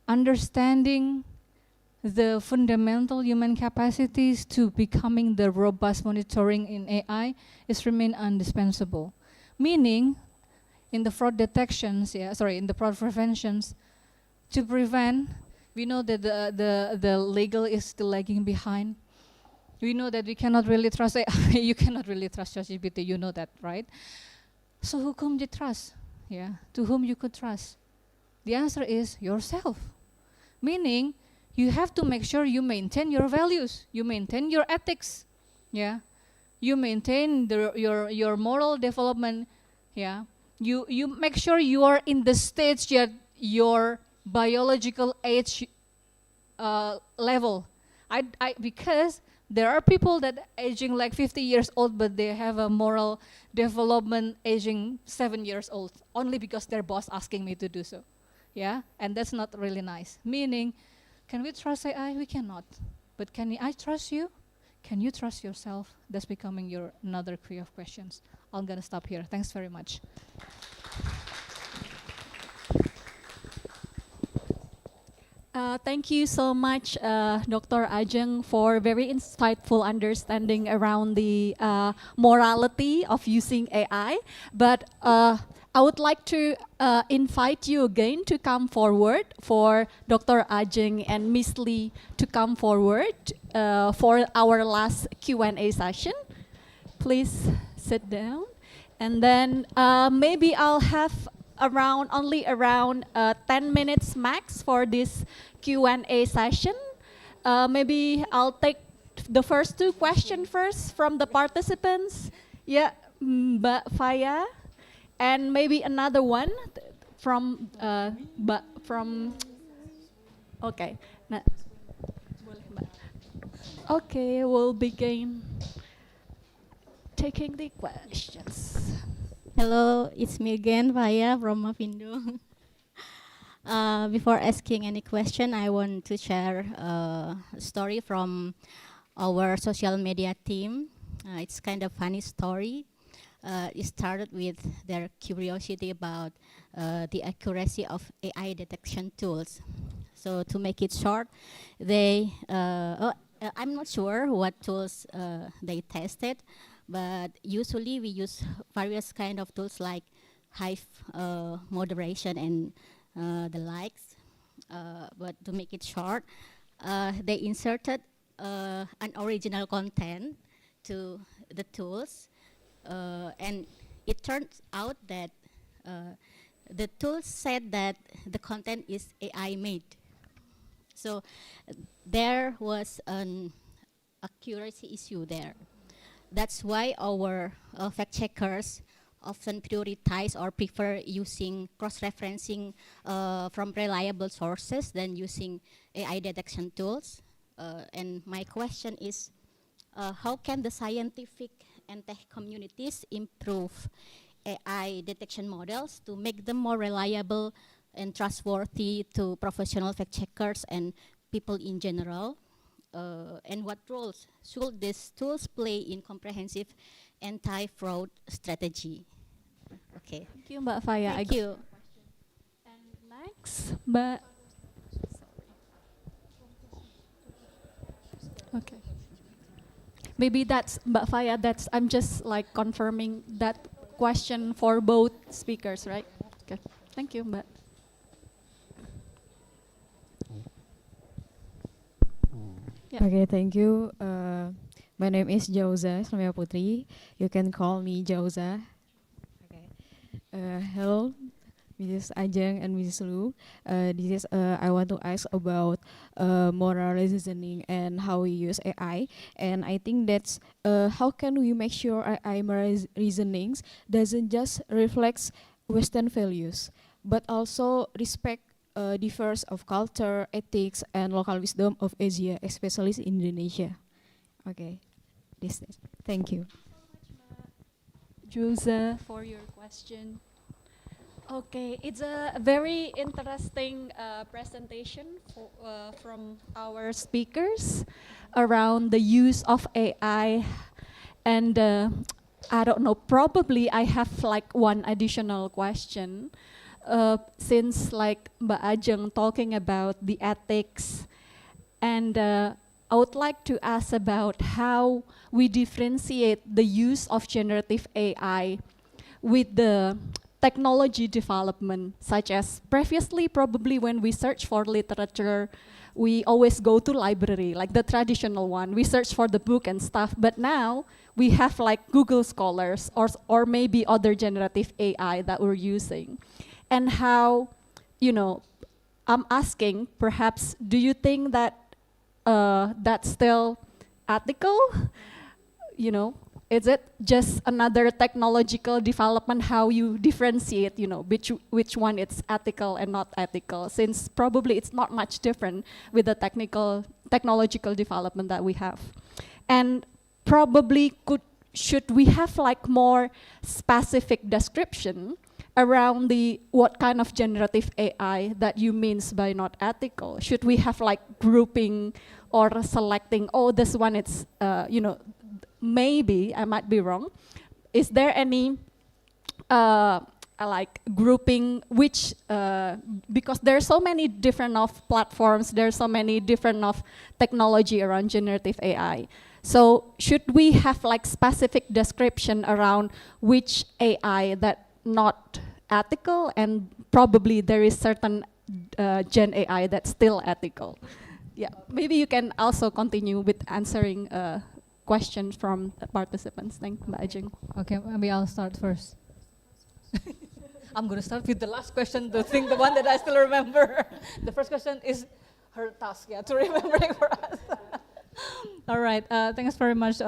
I: understanding the fundamental human capacities to becoming the robust monitoring in AI is remain indispensable. Meaning, in the fraud detections, in the fraud preventions, to prevent. We know that the legal is still lagging behind. We know that we cannot really trust AI. You cannot really trust ChatGPT. You know that, right? So who can you trust? Yeah, to whom you could trust? The answer is yourself. Meaning, you have to make sure you maintain your values, you maintain your ethics, yeah. You maintain your moral development, yeah. You make sure you are in the stage that your biological age level. Because there are people that aging like 50 years old, but they have a moral development aging 7 years old, only because their boss asking me to do so. Yeah, and that's not really nice. Meaning, can we trust AI? We cannot. But can I trust you? Can you trust yourself? That's becoming your another tree of questions. I'm gonna stop here. Thanks very much.
A: Thank you so much, Dr. Ajeng, for very insightful understanding around the morality of using AI. But I would like to invite you again to come forward for Dr. Ajeng and Miss Lee to come forward for our last Q&A session. Please sit down. And then maybe I'll have only around 10 minutes max for this Q&A session. Maybe I'll take the first two questions first from the participants. Yeah, Mbak Faya, and maybe another one from okay. Okay, we'll begin taking the questions.
E: Hello, it's me again, Vaya from Mavindo. Before asking any question, I want to share a story from our social media team. It's kind of funny story. It started with their curiosity about the accuracy of AI detection tools. So to make it short, I'm not sure what tools they tested, but usually we use various kind of tools like Hive moderation and the likes. But to make it short, they inserted unoriginal content to the tools, and it turns out that the tools said that the content is AI made. So there was an accuracy issue there. That's why our fact checkers often prioritize or prefer using cross-referencing from reliable sources than using AI detection tools. And my question is, how can the scientific and tech communities improve AI detection models to make them more reliable and trustworthy to professional fact checkers and people in general? And what roles should these tools play in comprehensive anti-fraud strategy? Okay.
A: Thank you, Mbak Faya.
E: Thank you.
A: And next, Mbak. Okay. Maybe that's Mbak Faya. I'm just like confirming that question for both speakers, right? Okay. Thank you, Mbak. Yeah.
J: Okay, thank you. My name is Jauza Islamia Putri. You can call me Jauza. Okay. Hello, Mrs. Ajeng and Mrs. Lu. This is I want to ask about moral reasoning and how we use AI. And I think that's how can we make sure AI reasonings doesn't just reflect Western values, but also respect diverse of culture, ethics, and local wisdom of Asia, especially in Indonesia. Okay, thank you.
A: Jose, for your question. Okay, it's a very interesting presentation from our speakers around the use of AI. And I don't know, probably I have like one additional question. Since like Mbak Ajeng talking about the ethics, and I would like to ask about how we differentiate the use of generative AI with the technology development, such as previously probably when we search for literature, we always go to library, like the traditional one. We search for the book and stuff, but now we have like Google Scholars or maybe other generative AI that we're using. And how, you know, I'm asking, perhaps, do you think that that's still ethical? You know, is it just another technological development, how you differentiate, you know, which one it's ethical and not ethical, since probably it's not much different with the technological development that we have. And probably should we have like more specific description around what kind of generative AI that you means by not ethical? Should we have like grouping or selecting, oh, this one it's, you know, maybe, I might be wrong. Is there any like grouping which, because there are so many different of platforms, there are so many different of technology around generative AI. So should we have like specific description around which AI that not ethical, and probably there is certain Gen AI that's still ethical? Yeah, maybe you can also continue with answering questions from the participants. Thank you, Mbak Ajeng.
I: Okay, maybe I'll start first. I'm going to start with the last question, the one that I still remember. The first question is her task, yeah, to remembering for us. All right, thanks very much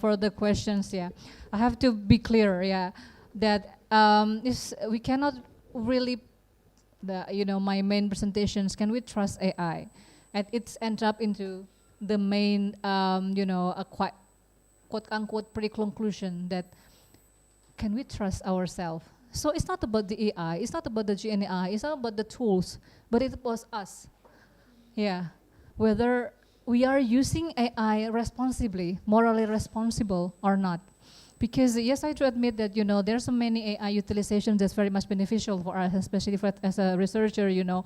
I: for the questions, yeah. I have to be clear, yeah, that we cannot really, you know, my main presentations, can we trust AI? And it's end up into the main, you know, a quite quote-unquote pre-conclusion that can we trust ourselves? So it's not about the AI, it's not about the GenAI, it's not about the tools, but it was us. Yeah, whether we are using AI responsibly, morally responsible or not. Because yes, I do admit that, you know, there's so many AI utilization that's very much beneficial for us, especially as a researcher, you know.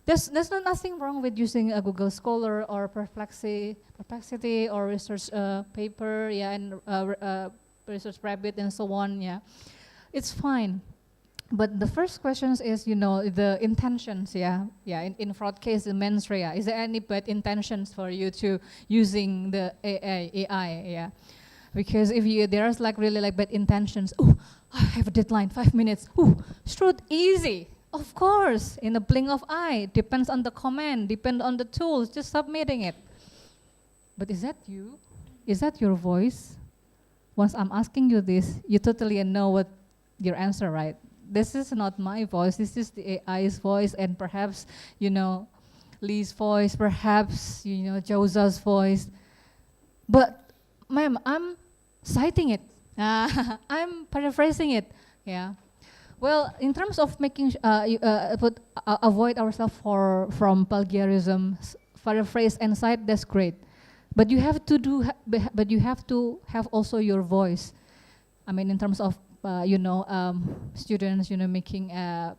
I: There's nothing wrong with using a Google Scholar or Perplexity or research paper, yeah, and research rabbit and so on, yeah. It's fine. But the first question is, you know, the intentions, yeah. Yeah, in fraud case, the mens rea, is there any bad intentions for you to using the AI, yeah? Because if there's like really like bad intentions, oh, I have a deadline, 5 minutes, oh, shoot, easy. Of course, in a blink of eye, depends on the command, depends on the tools, just submitting it. But is that you? Is that your voice? Once I'm asking you this, you totally know what your answer, right? This is not my voice, this is the AI's voice, and perhaps, you know, Lee's voice, perhaps, you know, Josa's voice. But, ma'am, I'm citing it. I'm paraphrasing it, yeah. Well, in terms of making avoid ourselves from plagiarism, paraphrase and cite, that's great. But you have to but you have to have also your voice. I mean, in terms of you know, students, you know, making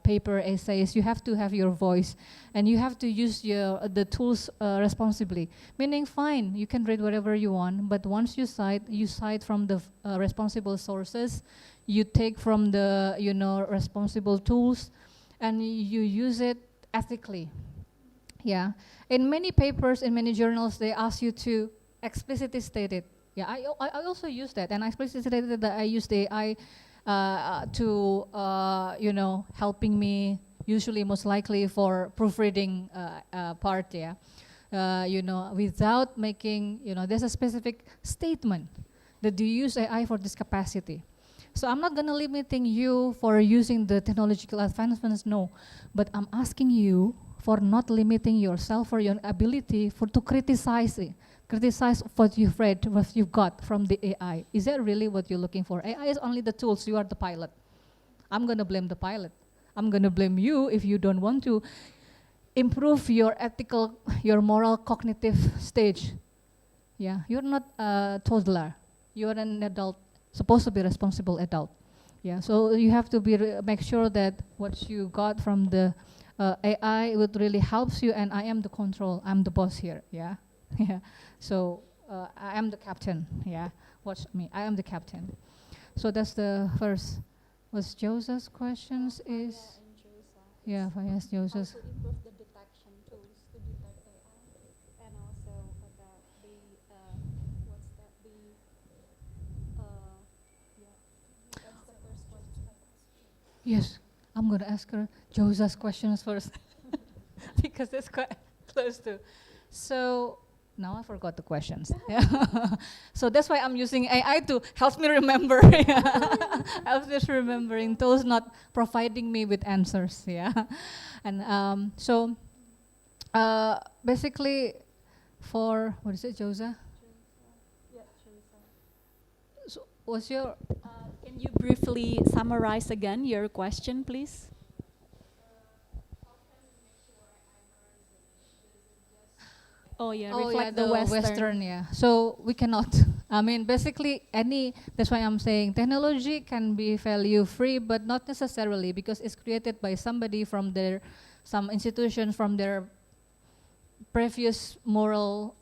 I: paper essays, you have to have your voice, and you have to use the tools responsibly. Meaning, fine, you can read whatever you want, but once you cite from the responsible sources. You take from the, you know, responsible tools, and you use it ethically. Yeah. In many papers, in many journals, they ask you to explicitly state it. Yeah, I also use that, and I explicitly stated that I use the AI to, you know, helping me, usually most likely for proofreading part, yeah. You know, without making, you know, there's a specific statement that you use AI for this capacity. So I'm not going to limiting you for using the technological advancements, no. But I'm asking you for not limiting yourself for your ability to criticize it. Criticize what you've read, what you've got from the AI. Is that really what you're looking for? AI is only the tools, you are the pilot. I'm going to blame the pilot. I'm going to blame you if you don't want to improve your ethical, your moral cognitive stage. Yeah, you're not a toddler. You're an adult, supposed to be responsible adult. Yeah, so you have to make sure that what you got from the AI would really helps you, and I am the control. I'm the boss here. Yeah, yeah. So I am the captain. Yeah, watch me. I am the captain. So that's the first was Josa's questions is, yeah, Faya's Josa's.
A: How to improve the detection tools to detect AI, and also about the what's that yeah, that's the first question.
I: Yes, I'm gonna ask her Josa's questions first because it's quite close to. So now I forgot the questions. Yeah. So that's why I'm using AI to help me remember. Helps me remembering those, not providing me with answers. Yeah, and so basically, for what is it, Josa?
A: Yeah, Josa.
I: So what's your?
A: Can you briefly summarize again your question, please? Oh yeah,
I: Oh yeah,
A: reflect the Western.
I: Yeah. So we cannot. I mean, basically, that's why I'm saying technology can be value free, but not necessarily, because it's created by somebody from some institution from their previous moral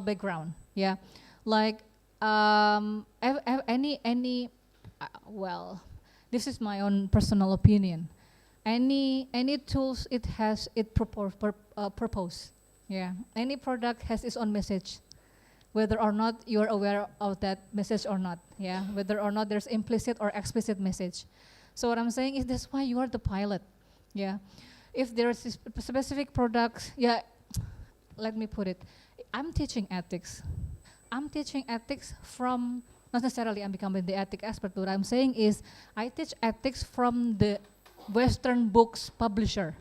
I: background. Yeah, like any well, this is my own personal opinion. Any tools it purpose. Yeah, any product has its own message, whether or not you're aware of that message or not. Yeah, whether or not there's implicit or explicit message. So what I'm saying is that's why you are the pilot. Yeah, if there's specific products, yeah, let me put it. I'm teaching ethics. I'm teaching ethics from, not necessarily I'm becoming the ethic expert, but what I'm saying is I teach ethics from the Western books publisher.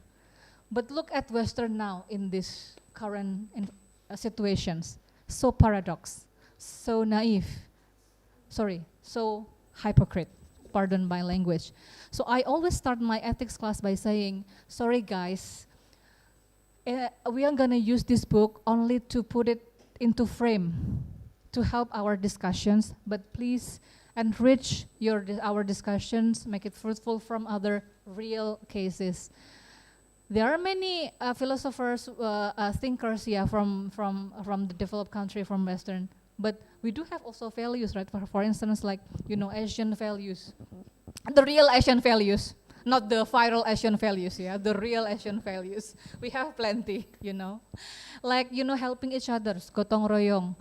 I: But look at Western now in this current situations. So paradox, so naive, so hypocrite, pardon my language. So I always start my ethics class by saying, sorry guys, we are gonna use this book only to put it into frame to help our discussions, but please enrich our discussions, make it fruitful from other real cases. There are many philosophers, thinkers, yeah, from the developed country, from Western, but we do have also values, right? For instance, like, Asian values, the real Asian values, not the viral Asian values, yeah, the real Asian values. We have plenty, like, helping each other, gotong royong.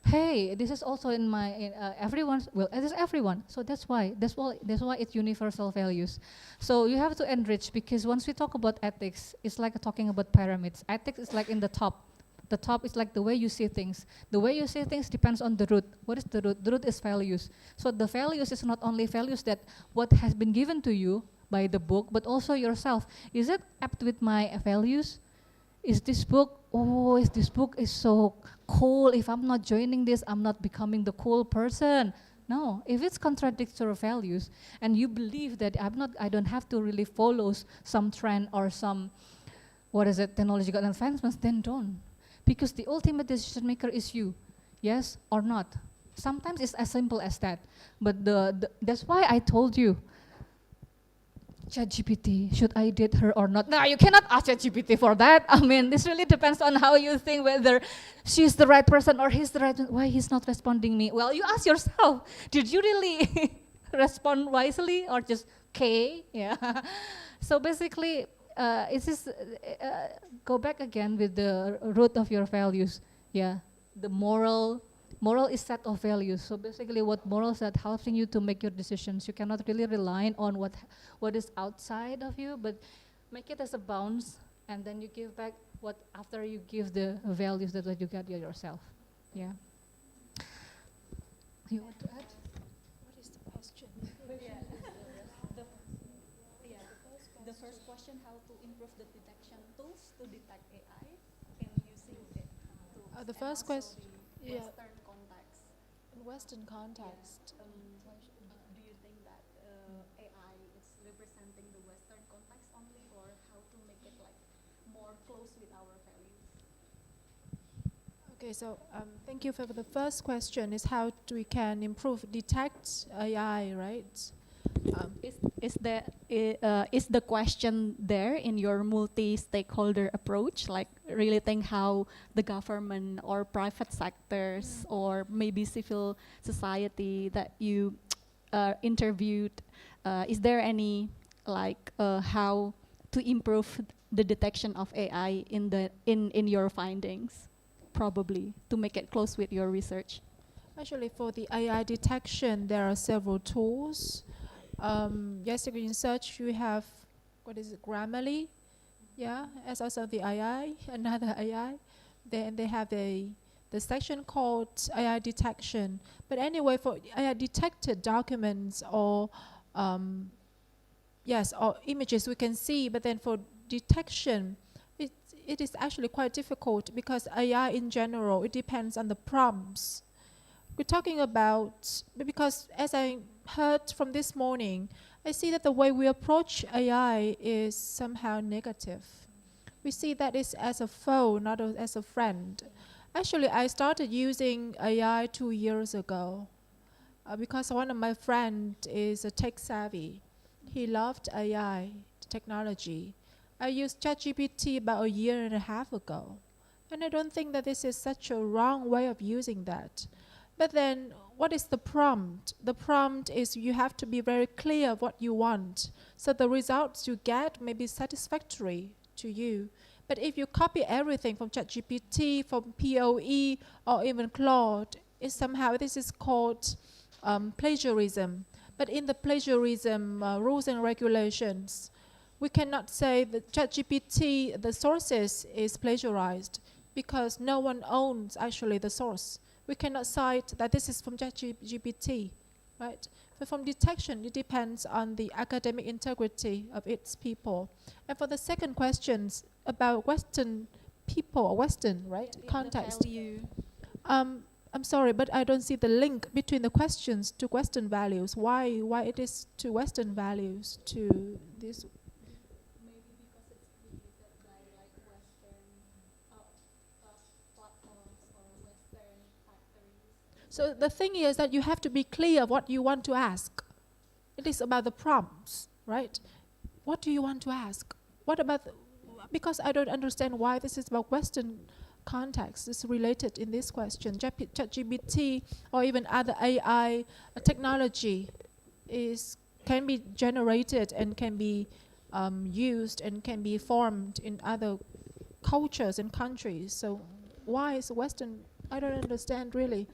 I: Hey, this is also in my everyone's. Well, it is everyone. So that's why it's universal values. So you have to enrich, because once we talk about ethics, it's like talking about pyramids. Ethics is like in the top. The top is like the way you see things. The way you see things depends on the root. What is the root? The root is values. So the values is not only values that what has been given to you by the book, but also yourself. Is it apt with my values? Is this book is so cool. If I'm not joining this, I'm not becoming the cool person. No, if it's contradicts your values and you believe that I don't have to really follow some trend or some, technological advancements, then don't. Because the ultimate decision maker is you, yes or not. Sometimes it's as simple as that. But that's why I told you, ChatGPT, should I date her or not? No, you cannot ask ChatGPT for that. I mean, this really depends on how you think, whether she's the right person or he's the right one. Why he's not responding me? Well, you ask yourself, did you really respond wisely or just K? Yeah. So basically, it's just, go back again with the root of your values. Yeah, the moral is set of values. So basically what moral set helping you to make your decisions. You cannot really rely on what is outside of you, but make it as a bounce, and then you give back what after you give the values that you got yourself. Yeah. You want to add?
H: What is the question?
A: The first question, how to improve the detection tools to detect AI in using the tools.
H: The first question,
A: Western context.
H: In Western context.
A: Do you think that AI is representing the Western context only, or how to make it like more close with our values?
H: Okay, so thank you for the first question. Is how we can detect AI, right?
A: Is the question there in your multi-stakeholder approach, like really think how the government or private sectors or maybe civil society that you interviewed Is there any like how to improve the detection of AI in your findings, probably to make it close with your research?
H: Actually, for the AI detection, there are several tools. Yes, in search you have, what is it, Grammarly? Yeah, as also the AI, another AI. Then they have the section called AI detection. But anyway, for AI detected documents or yes, or images we can see, but then for detection, it is actually quite difficult because AI in general, it depends on the prompts. We're talking about, because as I heard from this morning, I see that the way we approach AI is somehow negative. We see that it's as a foe, not as a friend. Actually, I started using AI 2 years ago because one of my friends is a tech savvy. He loved AI technology. I used ChatGPT about 1.5 years ago. And I don't think that this is such a wrong way of using that. But then, what is the prompt? The prompt is you have to be very clear what you want, so the results you get may be satisfactory to you. But if you copy everything from ChatGPT, from POE, or even Claude, somehow this is called plagiarism. But in the plagiarism rules and regulations, we cannot say that ChatGPT, the sources, is plagiarized because no one owns actually the source. We cannot cite that this is from ChatGPT, right? But from detection, it depends on the academic integrity of its people. And for the second questions about Western people, or Western, right, context. I'm sorry, but I don't see the link between the questions to Western values. Why it is to Western values, to this?
A: Maybe because it's created by like Western platforms or Western factories.
H: So the thing is that you have to be clear what you want to ask. It is about the prompts, right? What do you want to ask? What about, because I don't understand why this is about Western context is related in this question. ChatGPT or even other AI technology can be generated and can be used and can be formed in other cultures and countries. So why is Western? I don't understand really.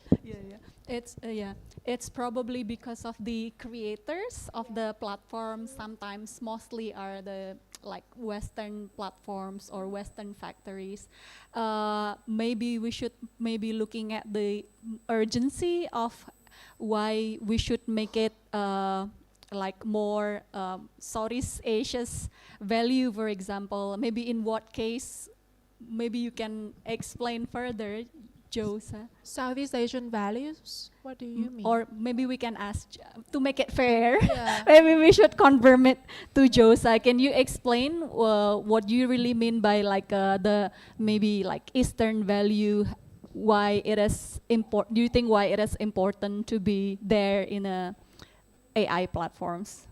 A: It's probably because of the creators of the platform. Sometimes, mostly are the like Western platforms or Western factories. Maybe we should looking at the urgency of why we should make it like more Southeast Asia's value, for example. Maybe in what case? Maybe you can explain further, Josa.
H: Southeast Asian values? What do you mean?
A: Or maybe we can ask, to make it fair,
H: yeah.
A: maybe we should confirm it to Josa. Can you explain what you really mean by like the maybe like Eastern value, why it is important? Do you think why it is important to be there in AI platforms?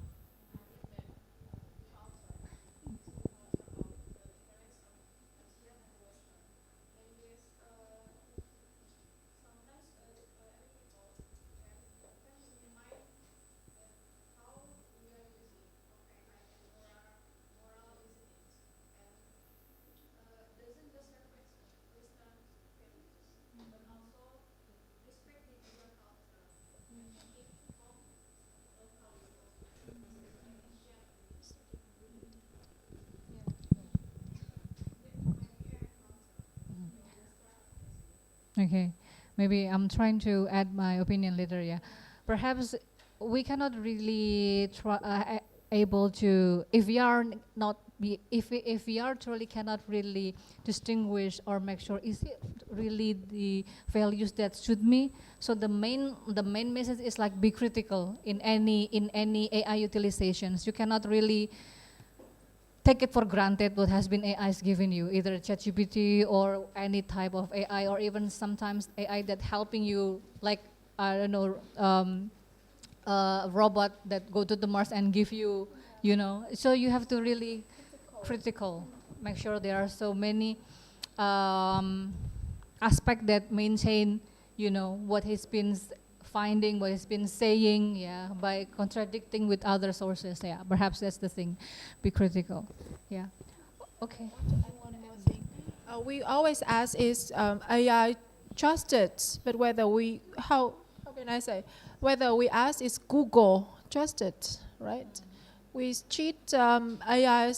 I: Okay, maybe I'm trying to add my opinion later. Yeah, perhaps we cannot really try able to, if we are not be, if we are truly cannot really distinguish or make sure is it really the values that suit me. So the main message is like be critical in any AI utilizations. You cannot really take it for granted what has been AI's given you, either ChatGPT or any type of AI, or even sometimes AI that helping you, like, I don't know, a robot that go to the Mars and give you, you know. So you have to really critical, make sure there are so many aspects that maintain, you know, what has been finding, what it's been saying, yeah, by contradicting with other sources. Yeah, perhaps that's the thing. Be critical. Yeah. Okay.
H: One more thing. We always ask is AI trusted, but whether how can I say, whether we ask is Google trusted, right? We treat AI as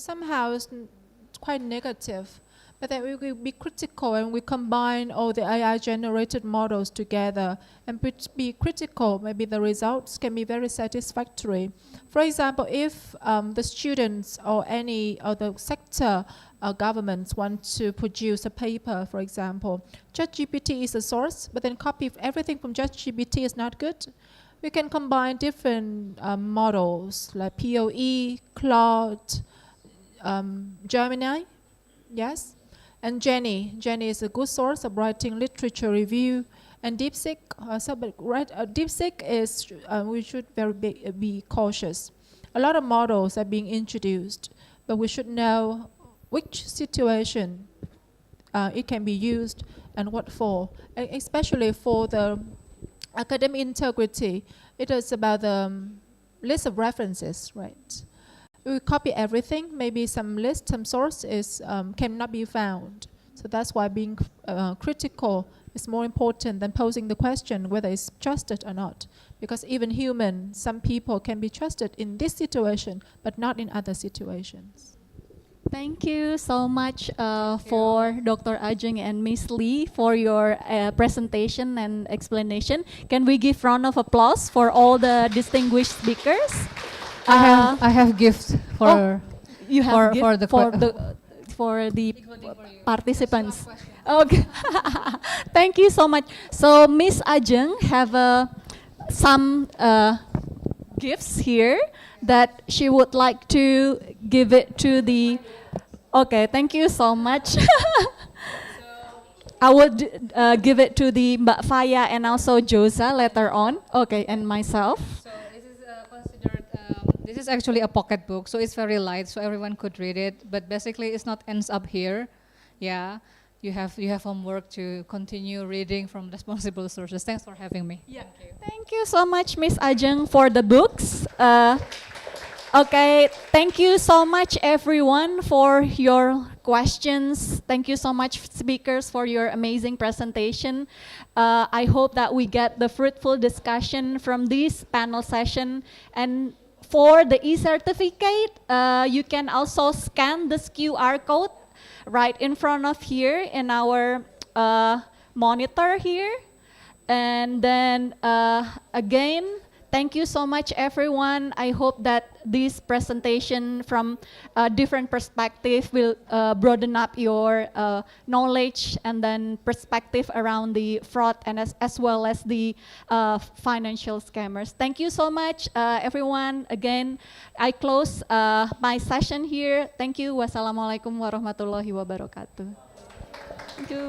H: somehow quite negative, but then we will be critical and we combine all the AI generated models together and be critical. Maybe the results can be very satisfactory. For example, if the students or any other sector governments want to produce a paper, for example, ChatGPT is a source, but then copy everything from ChatGPT is not good. We can combine different models like POE, Claude, Gemini, yes, and Jenny. Jenny is a good source of writing literature review, and DeepSeek. DeepSeek is we should be cautious. A lot of models are being introduced, but we should know which situation it can be used and what for, especially for the academic integrity. It is about the list of references, right? We copy everything. Maybe some list, some source is cannot be found. So that's why being critical is more important than posing the question whether it's trusted or not. Because even human, some people can be trusted in this situation, but not in other situations.
A: Thank you so much for Dr. Ajeng and Miss Lee for your presentation and explanation. Can we give round of applause for all the distinguished speakers?
I: I have gifts for
A: you have
I: for
A: the participants. Okay. Thank you so much. So Miss Ajeng have some gifts here that she would like to give it to the. Okay, thank you so much. I would give it to the Mbak Faya and also Josa later on. Okay, and myself.
I: So this is considered. This is actually a pocket book, so it's very light, so everyone could read it. But basically, it's not ends up here. Yeah, you have homework to continue reading from responsible sources. Thanks for having me.
A: Yeah, thank you so much, Miss Ajeng, for the books. Okay, thank you so much everyone for your questions. Thank you so much speakers for your amazing presentation. I hope that we get the fruitful discussion from this panel session. And for the e-certificate, you can also scan this QR code right in front of here in our monitor here. And then again, thank you so much, everyone. I hope that this presentation from a different perspective will broaden up your knowledge and then perspective around the fraud and as well as the financial scammers. Thank you so much, everyone. Again, I close my session here. Thank you. Wassalamualaikum warahmatullahi wabarakatuh. Thank you.